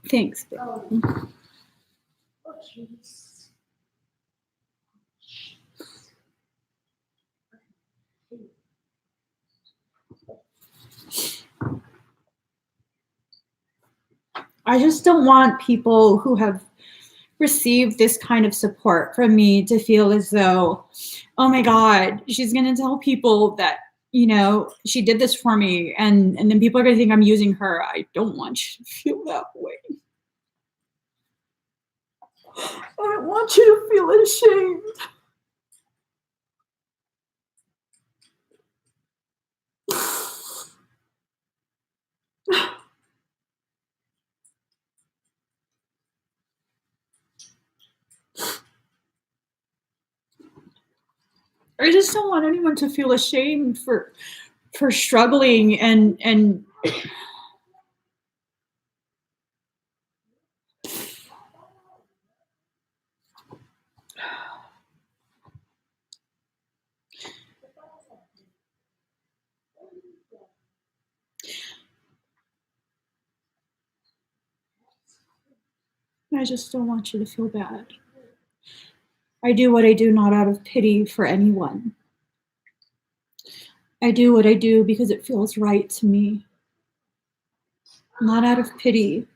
Thanks. I just don't want people who have received this kind of support from me to feel as though, oh my God, she's going to tell people that, you know, she did this for me, and then people are going to think I'm using her. I don't want you to feel that way. I don't want you to feel ashamed. I just don't want anyone to feel ashamed for struggling and I just don't want you to feel bad. I do what I do not out of pity for anyone. I do what I do because it feels right to me, not out of pity.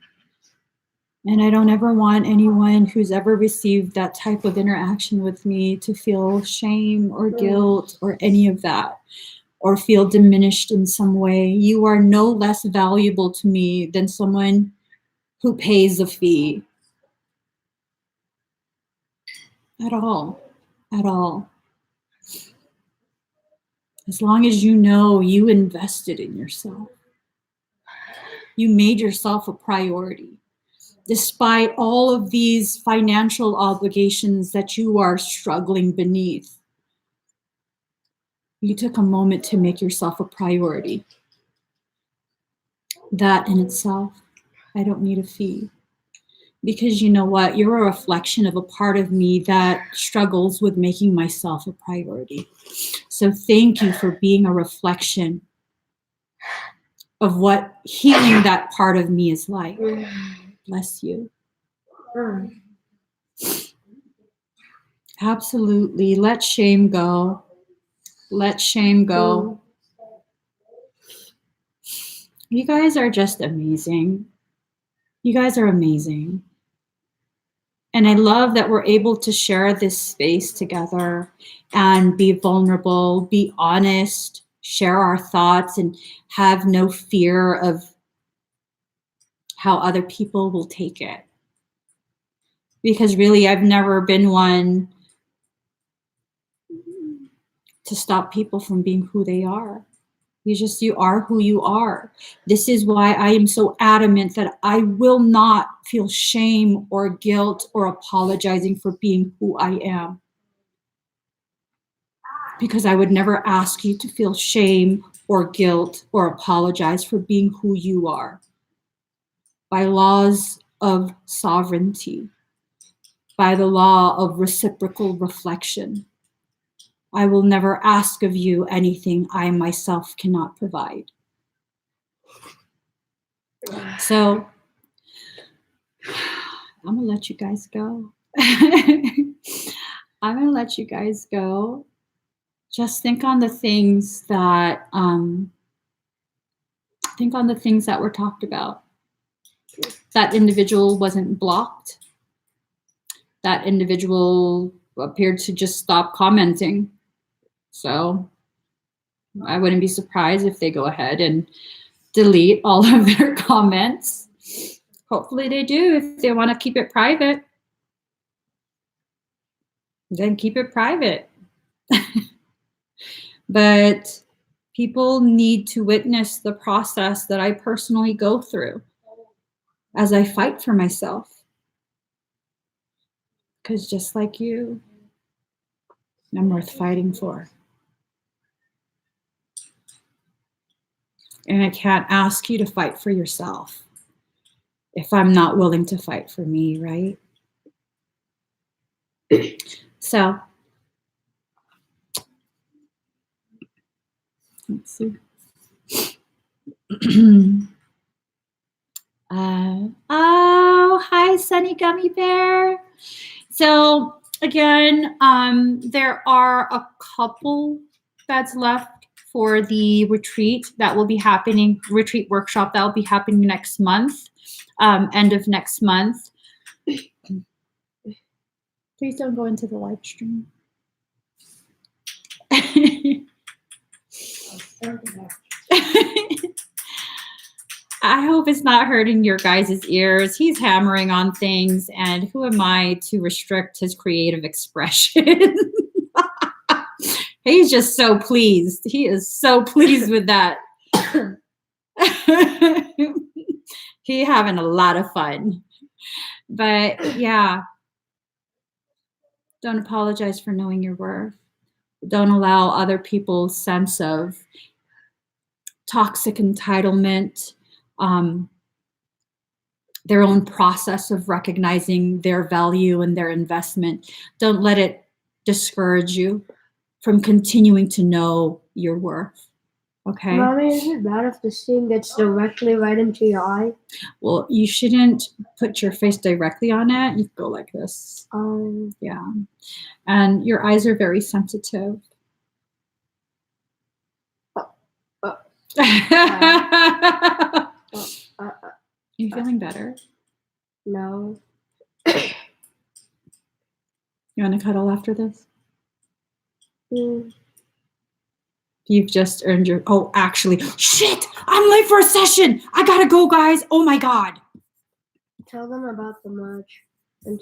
And I don't ever want anyone who's ever received that type of interaction with me to feel shame or guilt or any of that, or feel diminished in some way. You are no less valuable to me than someone who pays a fee. At all. At all. As long as you know you invested in yourself. You made yourself a priority. Despite all of these financial obligations that you are struggling beneath, you took a moment to make yourself a priority. That in itself, I don't need a fee. Because you know what? You're a reflection of a part of me that struggles with making myself a priority. So thank you for being a reflection of what healing that part of me is like. Bless you. Absolutely. Let shame go. Let shame go. You guys are just amazing. You guys are amazing. And I love that we're able to share this space together and be vulnerable, be honest, share our thoughts, and have no fear of how other people will take it. Because really, I've never been one to stop people from being who they are. You are who you are. This is why I am so adamant that I will not feel shame or guilt or apologizing for being who I am. Because I would never ask you to feel shame or guilt or apologize for being who you are. By laws of sovereignty, by the law of reciprocal reflection, I will never ask of you anything I myself cannot provide. So I'm gonna let you guys go. I'm gonna let you guys go. Just think on the things that were talked about. That individual wasn't blocked. That individual appeared to just stop commenting. So I wouldn't be surprised if they go ahead and delete all of their comments. Hopefully they do. If they want to keep it private, then keep it private. But people need to witness the process that I personally go through as I fight for myself. Because just like you, I'm worth fighting for. And I can't ask you to fight for yourself if I'm not willing to fight for me, right? So, let's see. Oh, hi, Sunny Gummy Bear. So again, there are a couple beds left for the retreat that will be happening, retreat workshop that will be happening next month, end of next month. Please don't go into the live stream. I hope it's not hurting your guys' ears. He's hammering on things, and who am I to restrict his creative expression? He's just so pleased. He is so pleased with that. He having a lot of fun. But yeah, don't apologize for knowing your worth. Don't allow other people's sense of toxic entitlement, their own process of recognizing their value and their investment. Don't let it discourage you from continuing to know your worth. Okay? Mommy, is it bad if the steam gets directly right into your eye? Well, you shouldn't put your face directly on it. You go like this. Yeah. And your eyes are very sensitive. You feeling better? No. You want to cuddle after this? You've just earned your, oh, actually, shit, I'm late for a session. I gotta go, guys. Oh my God. Tell them about the merch.